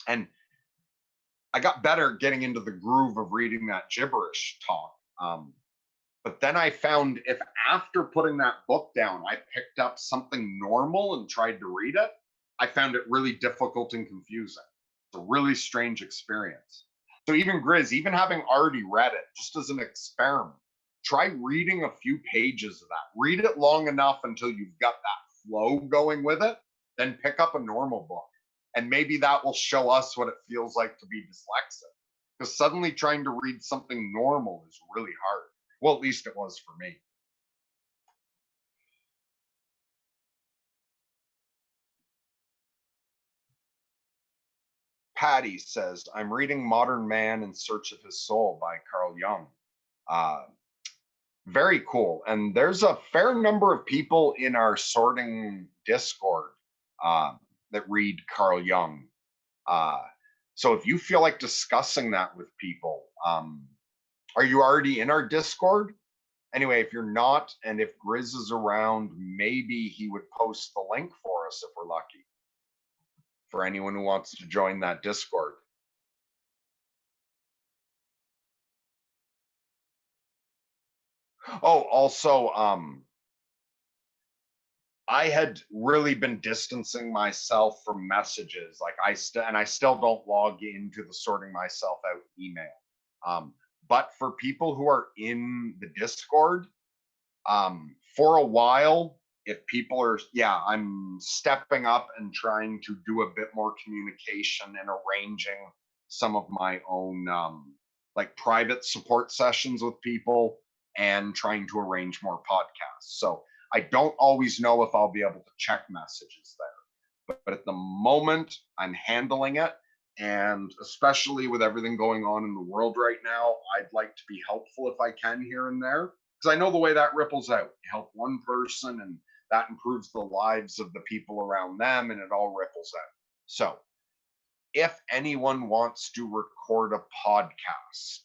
And I got better getting into the groove of reading that gibberish talk. But then I found if after putting that book down, I picked up something normal and tried to read it, I found it really difficult and confusing. It's a really strange experience. So even Grizz, even having already read it, just as an experiment, try reading a few pages of that. Read it long enough until you've got that flow going with it, then pick up a normal book. And maybe that will show us what it feels like to be dyslexic. Because suddenly trying to read something normal is really hard. Well, at least it was for me. Patty says, I'm reading Modern Man in Search of His Soul by Carl Jung. Very cool. And there's a fair number of people in our sorting Discord that read Carl Jung. So if you feel like discussing that with people, are you already in our Discord? Anyway, if you're not, and if Grizz is around, maybe he would post the link for us if we're lucky. For anyone who wants to join that Discord. Oh, also, I had really been distancing myself from messages. Like I still don't log into the sorting myself out email. But for people who are in the Discord, for a while, if people are, I'm stepping up and trying to do a bit more communication and arranging some of my own like private support sessions with people and trying to arrange more podcasts. So I don't always know if I'll be able to check messages there. But at the moment, I'm handling it. And especially with everything going on in the world right now, I'd like to be helpful if I can here and there. Because I know the way that ripples out. You help one person and that improves the lives of the people around them and it all ripples out. So if anyone wants to record a podcast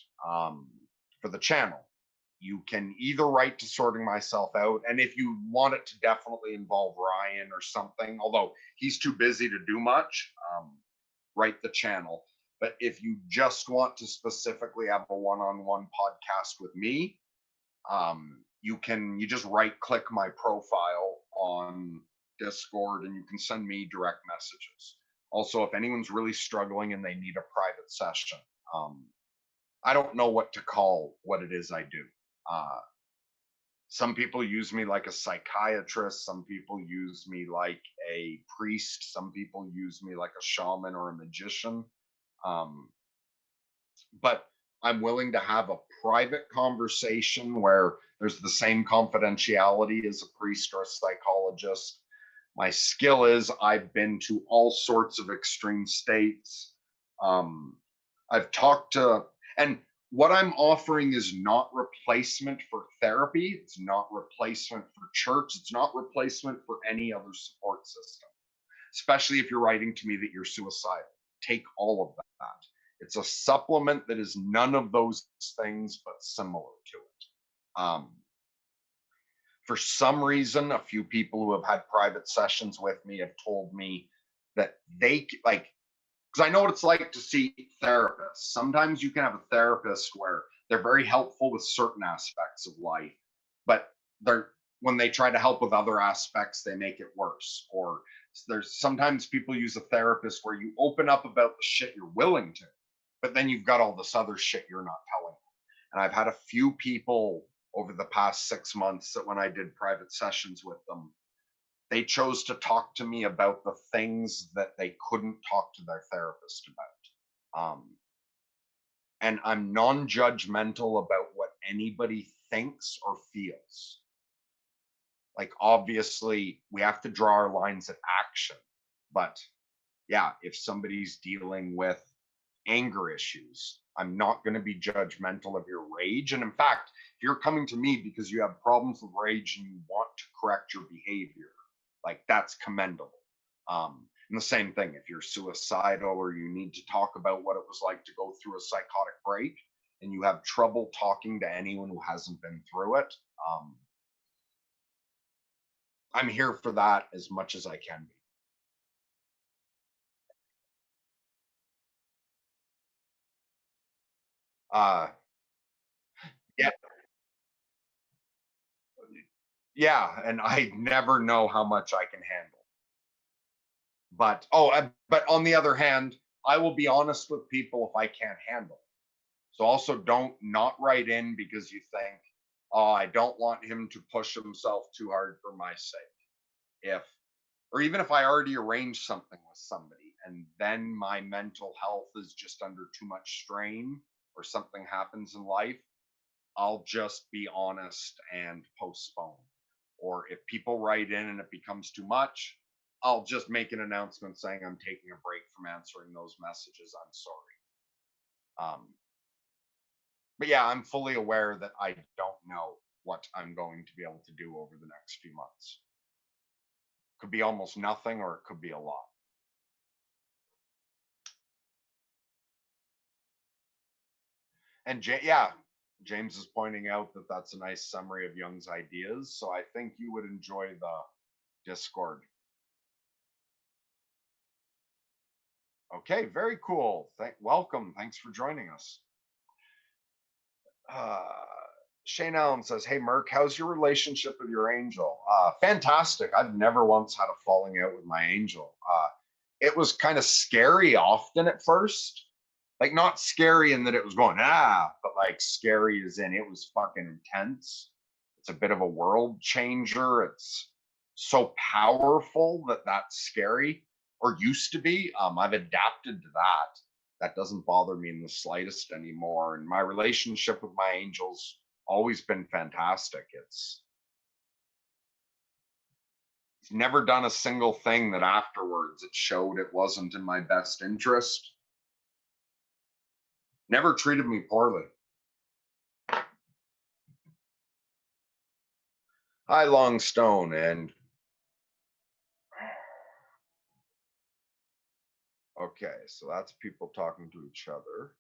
for the channel, you can either write to Sorting Myself Out, and if you want it to definitely involve Ryan or something, although he's too busy to do much, write the channel. But if you just want to specifically have a one-on-one podcast with me, you just right-click my profile on Discord and you can send me direct messages. Also, if anyone's really struggling and they need a private session, I don't know what to call what it is I do. Some people use me like a psychiatrist. Some people use me like a priest. Some people use me like a shaman or a magician. But I'm willing to have a private conversation where there's the same confidentiality as a priest or a psychologist. My skill is I've been to all sorts of extreme states. I've talked to, and what I'm offering is not replacement for therapy. It's not replacement for church. It's not replacement for any other support system, especially if you're writing to me that you're suicidal. Take all of that. It's a supplement that is none of those things, but similar to it. For some reason, a few people who have had private sessions with me have told me that they like, because I know what it's like to see therapists. Sometimes you can have a therapist where they're very helpful with certain aspects of life, but when they try to help with other aspects, they make it worse. Or there's sometimes people use a therapist where you open up about the shit you're willing to, but then you've got all this other shit you're not telling them. And I've had a few people over the past 6 months that when I did private sessions with them, they chose to talk to me about the things that they couldn't talk to their therapist about. And I'm non-judgmental about what anybody thinks or feels. Like, obviously, we have to draw our lines of action. But yeah, if somebody's dealing with anger issues, I'm not going to be judgmental of your rage. And in fact, if you're coming to me because you have problems with rage and you want to correct your behavior, like, that's commendable. And the same thing, if you're suicidal or you need to talk about what it was like to go through a psychotic break and you have trouble talking to anyone who hasn't been through it, I'm here for that as much as I can be. Yeah, yeah, and I never know how much I can handle. But but on the other hand, I will be honest with people if I can't handle it. So also don't not write in because you think, oh, I don't want him to push himself too hard for my sake. If, or even if I already arranged something with somebody and then my mental health is just under too much strain or something happens in life, I'll just be honest and postpone. Or if people write in and it becomes too much, I'll just make an announcement saying I'm taking a break from answering those messages. I'm sorry. But yeah, I'm fully aware that I don't know what I'm going to be able to do over the next few months. Could be almost nothing, or it could be a lot. And yeah, James is pointing out that that's a nice summary of Jung's ideas. So I think you would enjoy the Discord. Okay, very cool. Welcome. Thanks for joining us. Shane Allen says, hey, Merc, how's your relationship with your angel? Fantastic. I've never once had a falling out with my angel. It was kind of scary often at first. Like, not scary in that it was going, but like scary as in it was fucking intense. It's a bit of a world changer. It's so powerful that that's scary, or used to be. I've adapted to that. That doesn't bother me in the slightest anymore. And my relationship with my angels always been fantastic. It's never done a single thing that afterwards it showed it wasn't in my best interest. Never treated me poorly. Hi, Longstone, and okay, so that's people talking to each other.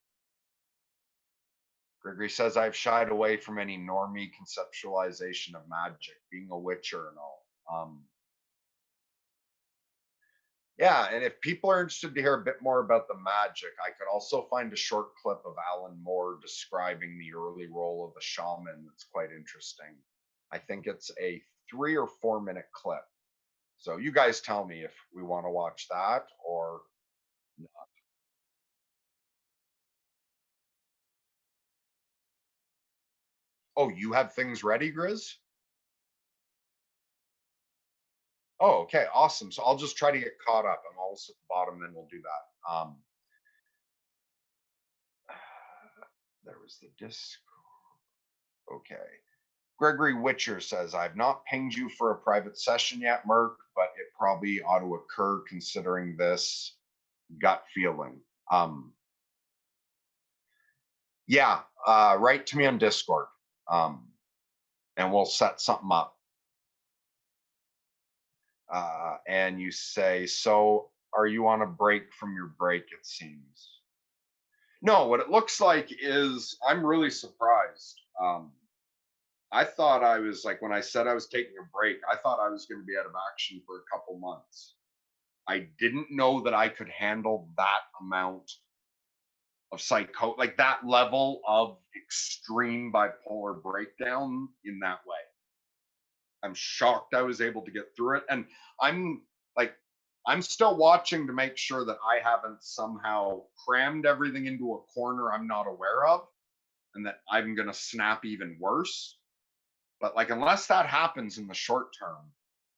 Gregory says, I've shied away from any normie conceptualization of magic, being a witcher and all. Yeah, and if people are interested to hear a bit more about the magic, I could also find a short clip of Alan Moore describing the early role of the shaman that's quite interesting. I think it's a 3 or 4 minute clip. So you guys tell me if we want to watch that or not. Oh, you have things ready, Grizz? Oh, okay, awesome. So I'll just try to get caught up. I'm almost at the bottom, then we'll do that. There was the disc. Okay. Gregory Witcher says, I've not pinged you for a private session yet, Merc, but it probably ought to occur considering this gut feeling. Yeah, write to me on Discord, and we'll set something up. And you say, so are you on a break from your break, it seems? No, what it looks like is I'm really surprised. I thought I was, like, when I said I was taking a break, I thought I was going to be out of action for a couple months. I didn't know that I could handle that amount of like that level of extreme bipolar breakdown in that way. I'm shocked I was able to get through it. And I'm still watching to make sure that I haven't somehow crammed everything into a corner I'm not aware of and that I'm going to snap even worse. But like, unless that happens in the short term,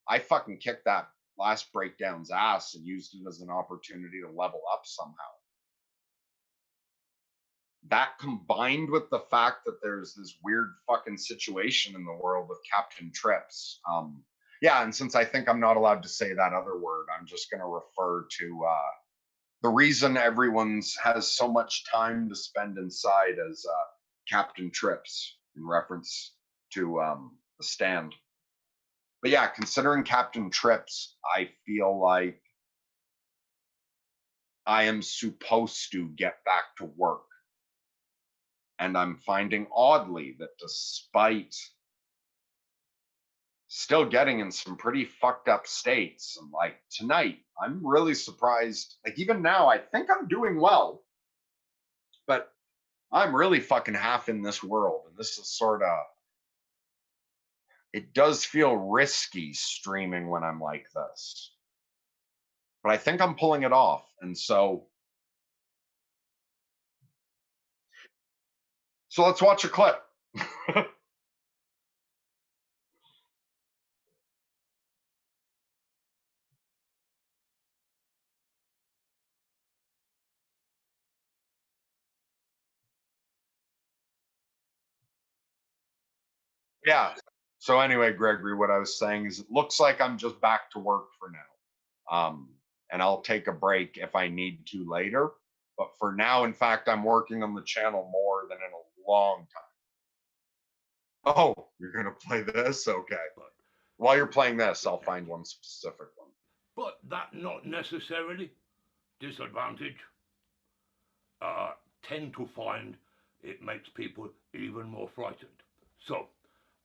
I fucking kicked that last breakdown's ass and used it as an opportunity to level up somehow. That combined with the fact that there's this weird fucking situation in the world with Captain Trips. Yeah, and since I think I'm not allowed to say that other word, I'm just going to refer to the reason everyone's has so much time to spend inside as Captain Trips in reference to the stand. But yeah, considering Captain Trips, I feel like I am supposed to get back to work. And I'm finding oddly that despite still getting in some pretty fucked up states, and like tonight, I'm really surprised. Like even now, I think I'm doing well, but I'm really fucking half in this world. And this is sort of, it does feel risky streaming when I'm like this. But I think I'm pulling it off. And so let's watch a clip. Yeah. So anyway, Gregory, what I was saying is it looks like I'm just back to work for now. And I'll take a break if I need to later. But for now, in fact, I'm working on the channel more than in a long time. Oh, you're going to play this? Okay. While you're playing this, I'll find one specific one. But that not necessarily disadvantage. Tend to find it makes people even more frightened. So,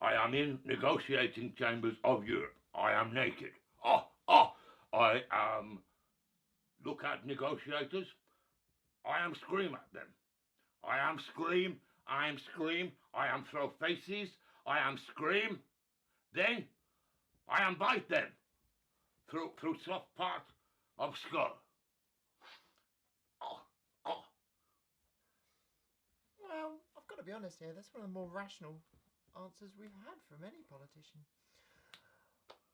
I am in negotiating chambers of Europe. I am naked. I am look at negotiators. I am scream at them. I am scream. I am scream. I am throw faces. I am scream. Then I am bite them through soft part of skull. Well, I've got to be honest here, that's one of the more rational answers we've had from any politician.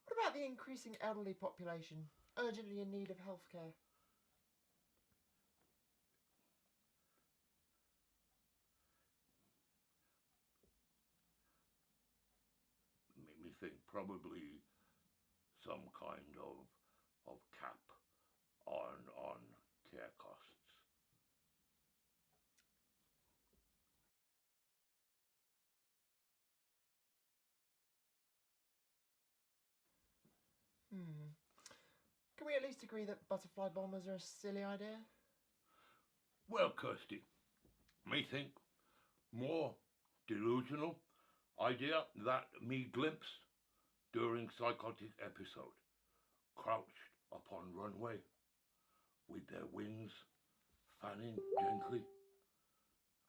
What about the increasing elderly population, urgently in need of healthcare? Made me think probably some kind of cap on care costs. Can we at least agree that butterfly bombers are a silly idea? Well, Kirsty, me think more delusional idea that me glimpse during psychotic episode, crouched upon runway with their wings fanning gently,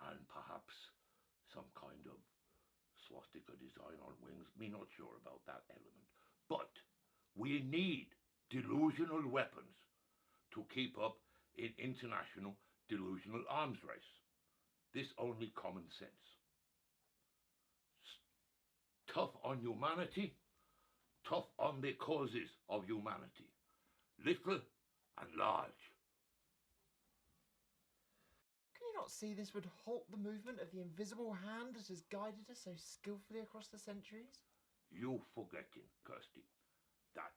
and perhaps some kind of swastika design on wings. Me not sure about that element, but we need delusional weapons to keep up in international delusional arms race. This only common sense. Tough on humanity, tough on the causes of humanity, little and large. Can you not see this would halt the movement of the invisible hand that has guided us so skillfully across the centuries? You forgetting, Kirsty, that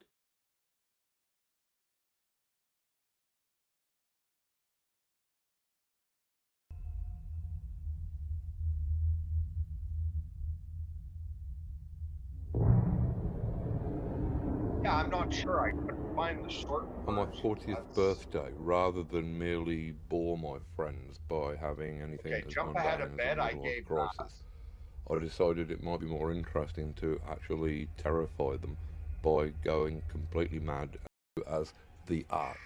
Yeah, I'm not sure. I couldn't find the short On my version. 40th That's- birthday, rather than merely bore my friends by having anything Okay, that's jump gone ahead down a as bit. a I midlife gave crisis, I decided it might be more interesting to actually terrify them by going completely mad as the art.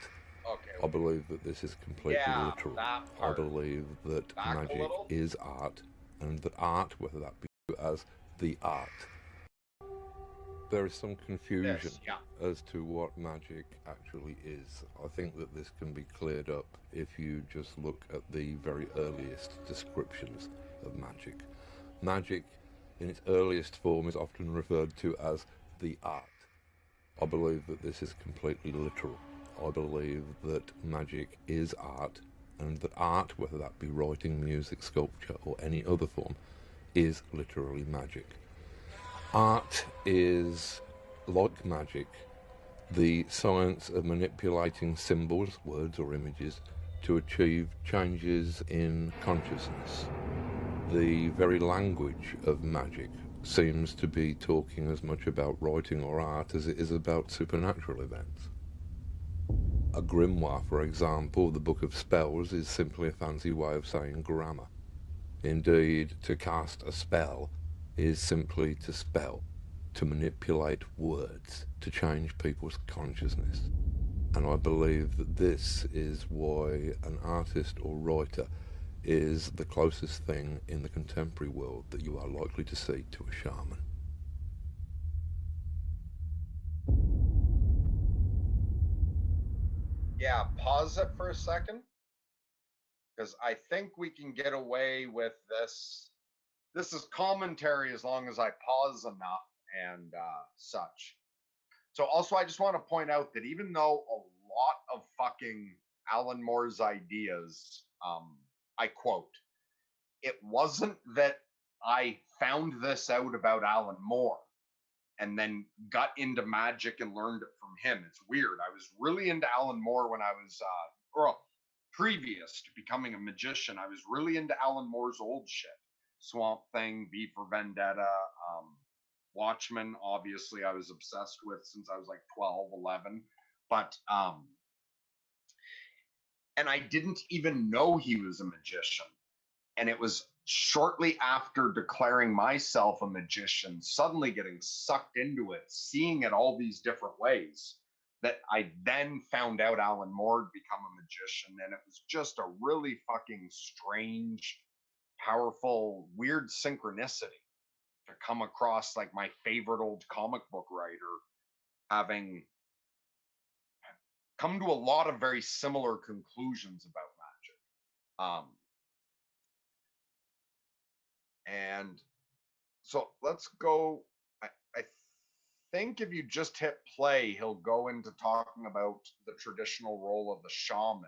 Okay. I believe that this is completely Yeah, literal. that I part. believe that Back a magic little. is art, and that art, whether that be as the art. There is some confusion This, yeah. as to what magic actually is. I think that this can be cleared up if you just look at the very earliest descriptions of magic. Magic, in its earliest form, is often referred to as the art. I believe that this is completely literal. I believe that magic is art, and that art, whether that be writing, music, sculpture, or any other form, is literally magic. Art is, like magic, the science of manipulating symbols, words or images, to achieve changes in consciousness. The very language of magic seems to be talking as much about writing or art as it is about supernatural events. A grimoire, for example, the Book of Spells, is simply a fancy way of saying grammar. Indeed, to cast a spell is simply to spell, to manipulate words, to change people's consciousness. And I believe that this is why an artist or writer is the closest thing in the contemporary world that you are likely to see to a shaman. Yeah, pause it for a second, because I think we can get away with this. This is commentary as long as I pause enough and such. So also, I just want to point out that even though a lot of fucking Alan Moore's ideas, I quote, it wasn't that I found this out about Alan Moore and then got into magic and learned it from him. It's weird. I was really into Alan Moore when I was, previous to becoming a magician. I was really into Alan Moore's old shit. Swamp Thing, V for Vendetta, Watchmen, obviously I was obsessed with since I was like 12, 11. But, and I didn't even know he was a magician. And it was shortly after declaring myself a magician, suddenly getting sucked into it, seeing it all these different ways, that I then found out Alan Moore had become a magician. And it was just a really fucking strange, powerful, weird synchronicity to come across like my favorite old comic book writer having come to a lot of very similar conclusions about magic. And so let's go. I think if you just hit play, he'll go into talking about the traditional role of the shaman,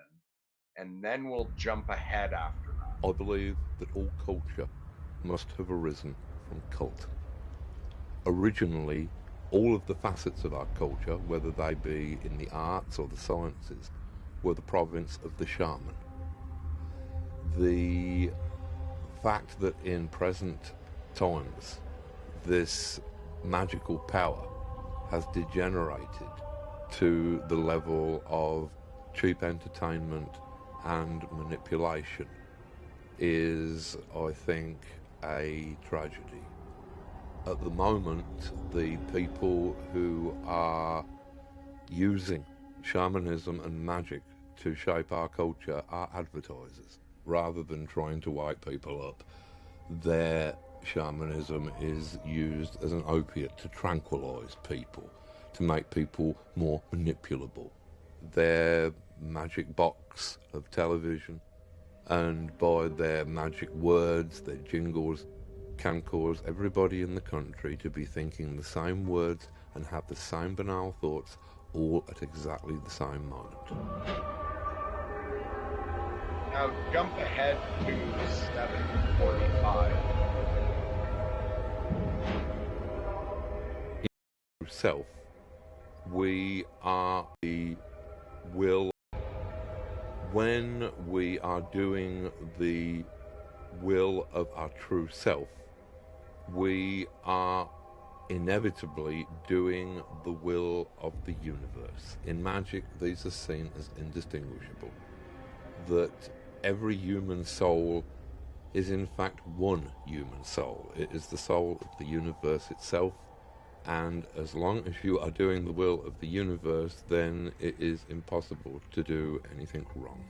and then we'll jump ahead after that. I believe that all culture must have arisen from cult. Originally, all of the facets of our culture, whether they be in the arts or the sciences, were the province of the shaman. The fact that in present times this magical power has degenerated to the level of cheap entertainment and manipulation is, I think, a tragedy. At the moment, the people who are using shamanism and magic to shape our culture are advertisers. Rather than trying to wake people up, their shamanism is used as an opiate to tranquilize people, to make people more manipulable. Their magic box of television, and by their magic words, their jingles, can cause everybody in the country to be thinking the same words and have the same banal thoughts all at exactly the same moment. Now jump ahead to 7:45. In self, we are the will. When we are doing the will of our true self, we are inevitably doing the will of the universe. In magic, these are seen as indistinguishable. That every human soul is in fact one human soul. It is the soul of the universe itself, and as long as you are doing the will of the universe, then it is impossible to do anything wrong.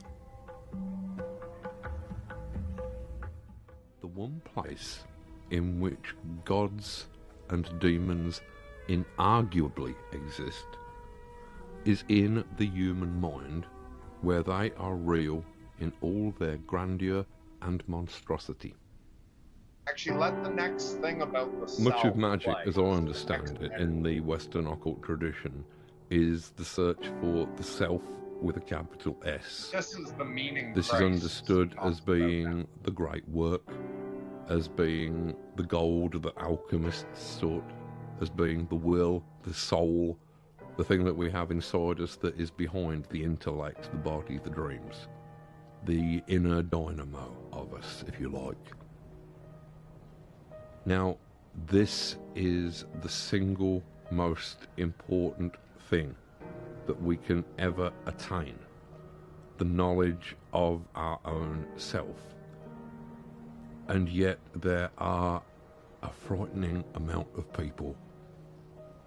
The one place in which gods and demons inarguably exist is in the human mind, where they are real in all their grandeur and monstrosity. Actually, let the next thing about the Much of self magic, play. as I understand it, in the Western occult tradition, is the search for the self with a capital S. This is the meaning. This is crisis understood he as talks about being the great work, as being the gold that alchemists sought, as being the will, the soul, the thing that we have inside us that is behind the intellect, the body, the dreams, the inner dynamo of us, if you like. Now, this is the single most important thing that we can ever attain, the knowledge of our own self. And yet there are a frightening amount of people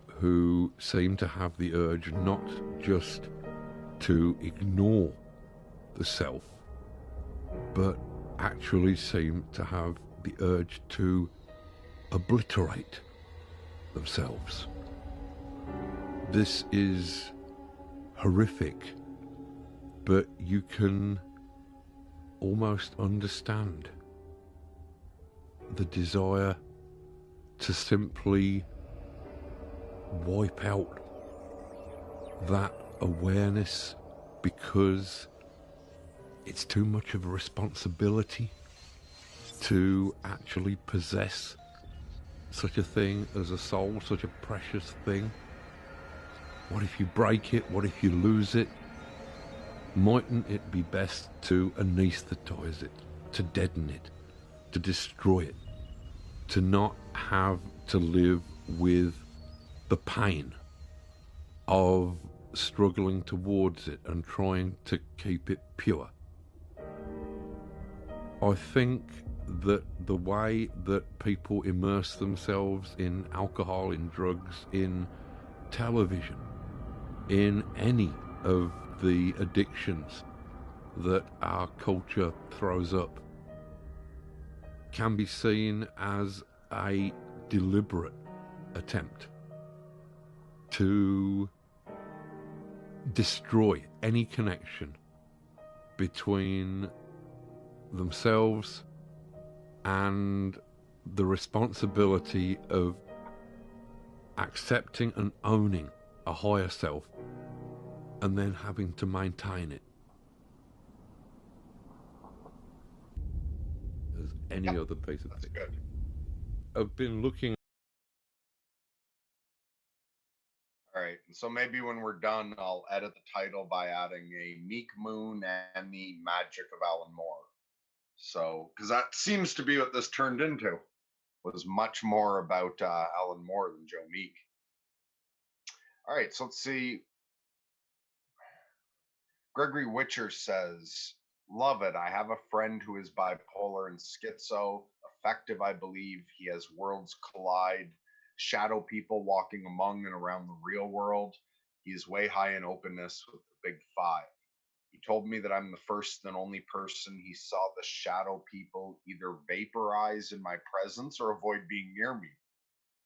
who seem to have the urge not just to ignore the self, but actually seem to have the urge to obliterate themselves. This is horrific, but you can almost understand the desire to simply wipe out that awareness because it's too much of a responsibility to actually possess such a thing as a soul, such a precious thing. What if you break it? What if you lose it? Mightn't it be best to anesthetize it, to deaden it, to destroy it, to not have to live with the pain of struggling towards it and trying to keep it pure? I think that the way that people immerse themselves in alcohol, in drugs, in television, in any of the addictions that our culture throws up can be seen as a deliberate attempt to destroy any connection between themselves and the responsibility of accepting and owning a higher self and then having to maintain it as any other piece of thing. Good. I've been looking. All right, so maybe when we're done, I'll edit the title by adding a Meek Moon and the Magic of Alan Moore. So, because that seems to be what this turned into, was much more about Alan Moore than Joe Meek. All right, so let's see. Gregory Witcher says, love it. I have a friend who is bipolar and schizo, affective, I believe. He has worlds collide, shadow people walking among and around the real world. He is way high in openness with the big five. He told me that I'm the first and only person he saw the shadow people either vaporize in my presence or avoid being near me.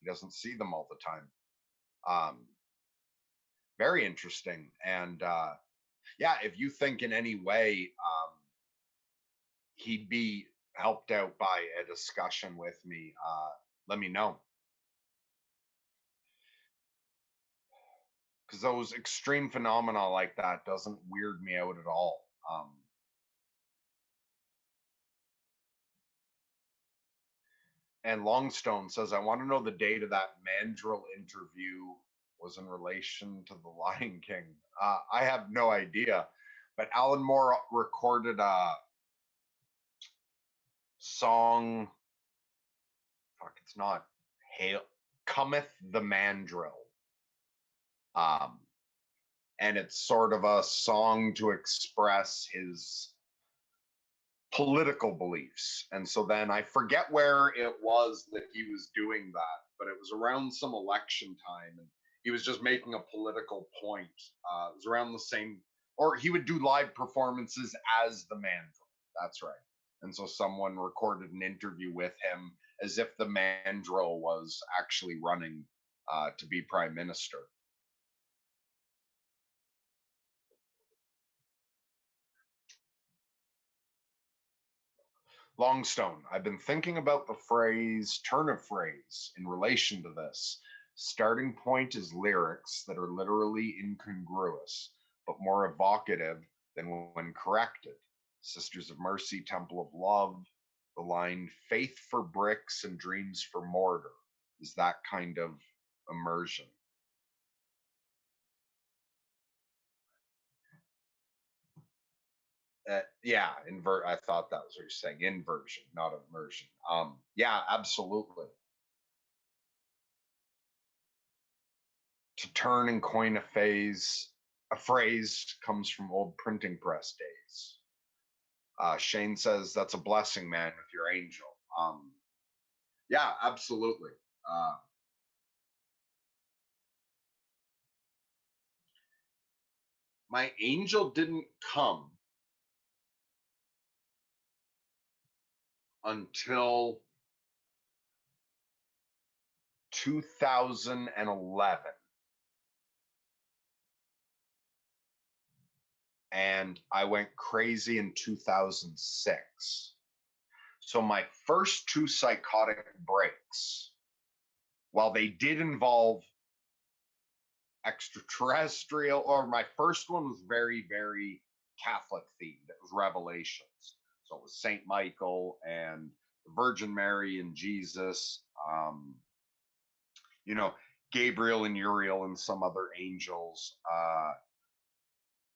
He doesn't see them all the time. Very interesting. And yeah, if you think in any way he'd be helped out by a discussion with me, let me know. Because those extreme phenomena like that doesn't weird me out at all. And Longstone says, I want to know the date of that Mandrill interview was in relation to the Lion King. I have no idea, but Alan Moore recorded a song. Fuck, it's not Hail Cometh the Mandrill. And it's sort of a song to express his political beliefs. And so then I forget where it was that he was doing that, but it was around some election time, and he was just making a political point. It was around the same, or he would do live performances as the Mandrill. That's right. And so someone recorded an interview with him as if the Mandrill was actually running to be prime minister. Longstone, I've been thinking about the phrase, turn of phrase, in relation to this. Starting point is lyrics that are literally incongruous, but more evocative than when corrected. Sisters of Mercy, Temple of Love, the line, faith for bricks and dreams for mortar, is that kind of immersion. Yeah, invert. I thought that was what you're saying. Inversion, not immersion. Yeah, absolutely. To turn and coin a phrase comes from old printing press days. Shane says that's a blessing, man, with your angel. Yeah, absolutely. My angel didn't come until 2011. And I went crazy in 2006. So my first two psychotic breaks, while they did involve extraterrestrial, or my first one was very, very Catholic themed. It was Revelations. So it was Saint Michael and the Virgin Mary and Jesus, you know, Gabriel and Uriel and some other angels.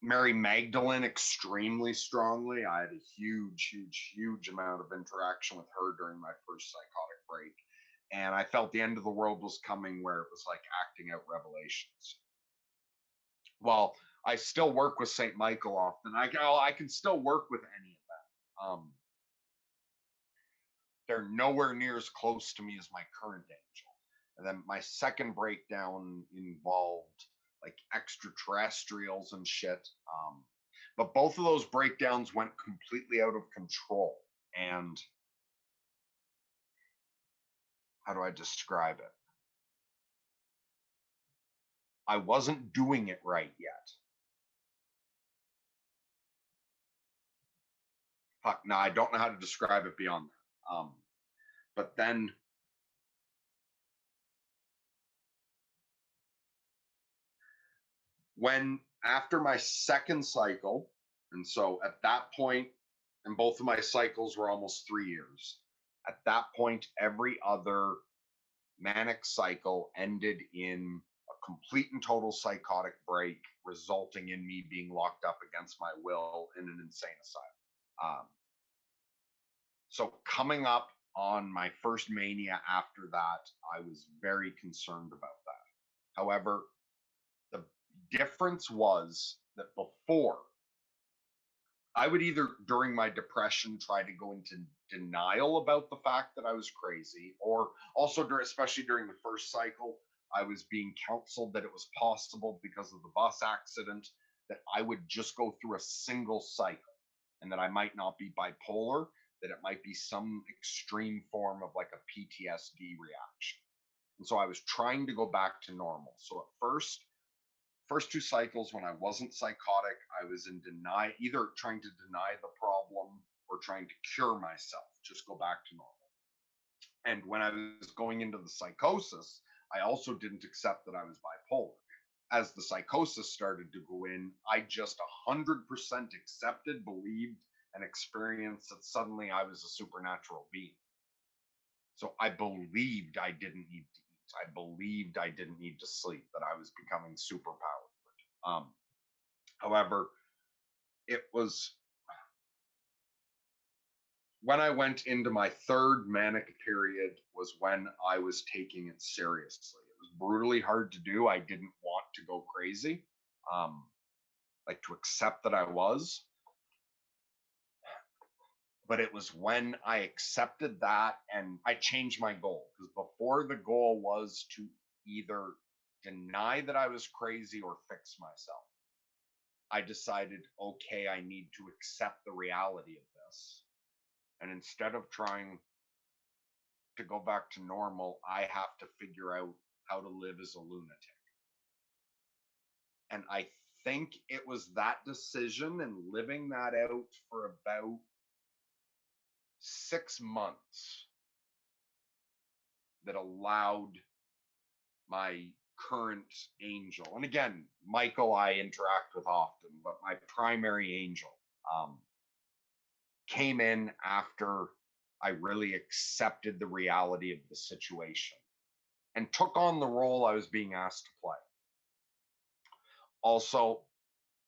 Mary Magdalene extremely strongly. I had a huge, huge, huge amount of interaction with her during my first psychotic break. And I felt the end of the world was coming, where it was like acting out Revelations. Well, I still work with St. Michael often. I can still work with any of them. They're nowhere near as close to me as my current angel. And then my second breakdown involved like extraterrestrials and shit. But both of those breakdowns went completely out of control. And how do I describe it? I wasn't doing it right yet. Fuck, no, I don't know how to describe it beyond that. But then when after my second cycle, and so at that point, and both of my cycles were almost 3 years. At that point, every other manic cycle ended in a complete and total psychotic break, resulting in me being locked up against my will in an insane asylum. So coming up on my first mania after that, I was very concerned about that. However, the difference was that before, I would either during my depression try to go into denial about the fact that I was crazy, or also especially during the first cycle, I was being counseled that it was possible because of the bus accident that I would just go through a single cycle and that I might not be bipolar, that it might be some extreme form of like a PTSD reaction. And so I was trying to go back to normal. So at first two cycles when I wasn't psychotic, I was in denial, either trying to deny the problem or trying to cure myself, just go back to normal. And when I was going into the psychosis, I also didn't accept that I was bipolar. As the psychosis started to go in, I just 100% accepted, believed, and experienced that suddenly I was a supernatural being. So I believed I didn't need to eat. I believed I didn't need to sleep, that I was becoming superpowered. However, it was when I went into my third manic period was when I was taking it seriously. It was brutally hard to do. I didn't want to go crazy, like to accept that I was. But it was when I accepted that and I changed my goal, because before the goal was to either deny that I was crazy or fix myself. I decided, okay, I need to accept the reality of this. And instead of trying to go back to normal, I have to figure out how to live as a lunatic. And I think it was that decision and living that out for about 6 months that allowed my current angel, and again, Michael I interact with often, but my primary angel came in after I really accepted the reality of the situation and took on the role I was being asked to play. Also,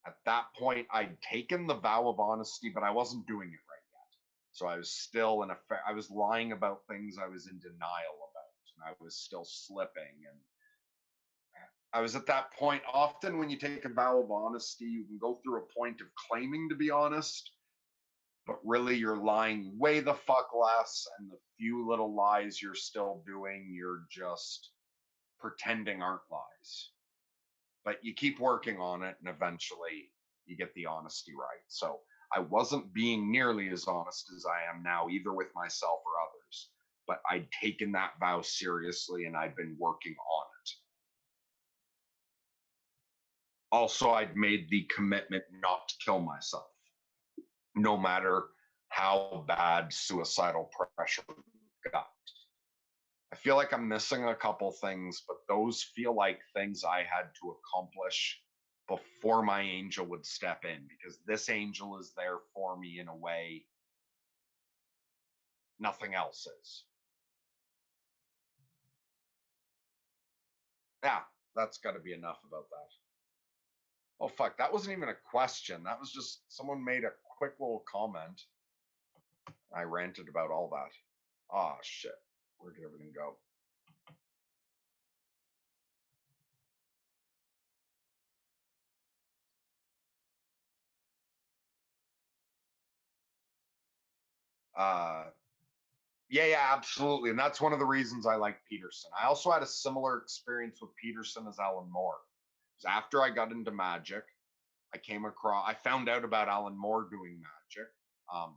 at that point, I'd taken the vow of honesty, but I wasn't doing it right yet. So I was still I was lying about things I was in denial about, and I was still slipping. And I was at that point. Often when you take a vow of honesty, you can go through a point of claiming to be honest, but really you're lying way the fuck less. And the few little lies you're still doing, you're just pretending aren't lies. But you keep working on it, and eventually you get the honesty right. So I wasn't being nearly as honest as I am now, either with myself or others, but I'd taken that vow seriously and I'd been working on it. Also, I'd made the commitment not to kill myself, no matter how bad suicidal pressure got. I feel like I'm missing a couple things, but those feel like things I had to accomplish before my angel would step in, because this angel is there for me in a way nothing else is. Yeah, that's got to be enough about that. Oh, fuck. That wasn't even a question. That was just someone made a quick little comment. I ranted about all that. Ah, shit. Where did everything go? Yeah, absolutely. And that's one of the reasons I like Peterson. I also had a similar experience with Peterson as Alan Moore. It was after I got into Magick, I found out about Alan Moore doing Magick.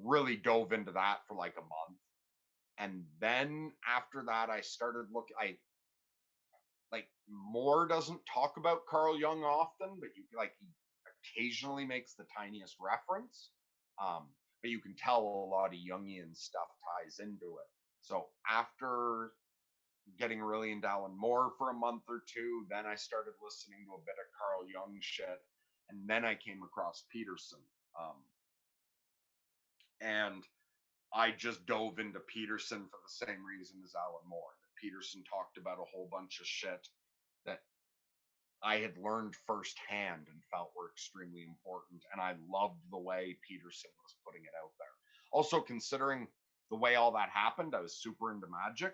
Really dove into that for like a month. And then after that, I started looking. Moore doesn't talk about Carl Jung often, but he occasionally makes the tiniest reference. But you can tell a lot of Jungian stuff ties into it. So after getting really into Alan Moore for a month or two, then I started listening to a bit of Carl Jung shit, and then I came across Peterson. And I just dove into Peterson for the same reason as Alan Moore. Peterson talked about a whole bunch of shit that I had learned firsthand and felt were extremely important. And I loved the way Peterson was putting it out there. Also, considering the way all that happened, I was super into Magick.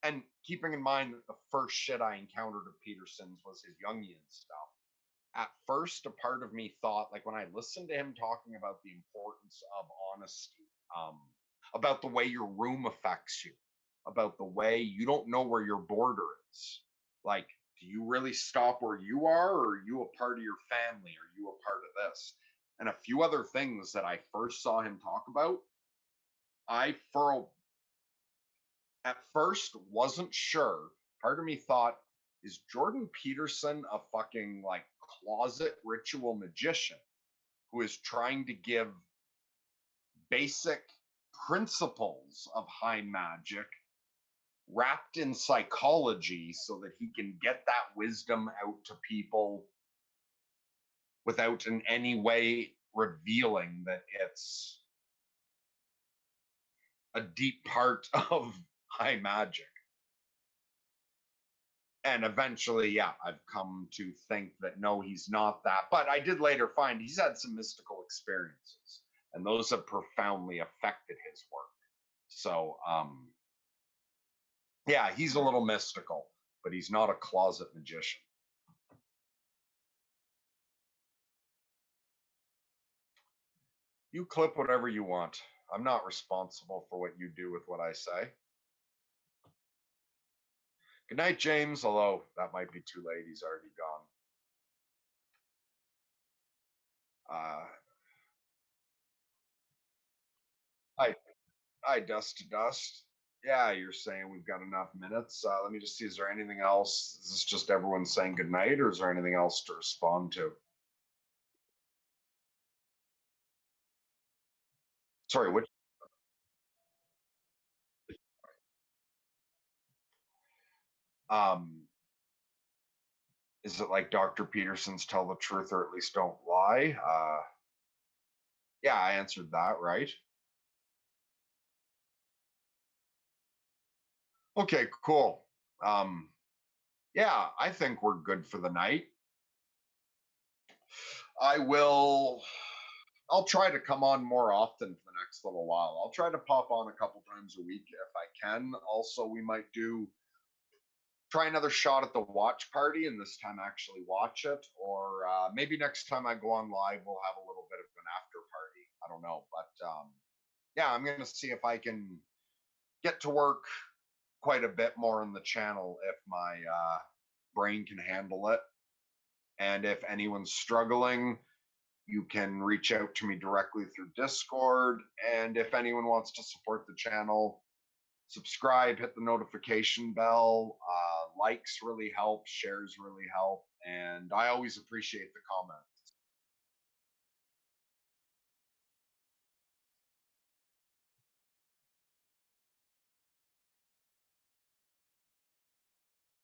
And keeping in mind that the first shit I encountered of Peterson's was his Jungian stuff. At first, a part of me thought, like when I listened to him talking about the importance of honesty, about the way your room affects you, about the way you don't know where your border is. Like, do you really stop where you are, or are you a part of your family? Are you a part of this? And a few other things that I first saw him talk about, at first wasn't sure. Part of me thought, is Jordan Peterson a fucking closet ritual magician who is trying to give basic principles of high magic wrapped in psychology so that he can get that wisdom out to people without in any way revealing that it's a deep part of high magic? And eventually, yeah, I've come to think that no, he's not that. But I did later find he's had some mystical experiences, and those have profoundly affected his work. So, yeah, he's a little mystical, but he's not a closet magician. You clip whatever you want. I'm not responsible for what you do with what I say. Good night, James, although that might be too late. He's already gone. Hi, Dust to Dust. Yeah, you're saying we've got enough minutes. Let me just see, is there anything else? Is this just everyone saying good night, or is there anything else to respond to? Sorry, which? Is it like Dr. Peterson's tell the truth or at least don't lie? Yeah, I answered that, right? Okay, cool. Yeah, I think we're good for the night. I'll try to come on more often for the next little while. I'll try to pop on a couple times a week if I can. Also, we might try another shot at the watch party and this time actually watch it. Or maybe next time I go on live, we'll have a little bit of an after party. I don't know. But yeah, I'm going to see if I can get to work quite a bit more on the channel if my brain can handle it. And if anyone's struggling, you can reach out to me directly through Discord. And if anyone wants to support the channel, subscribe, hit the notification bell. Likes really help, shares really help. And I always appreciate the comments.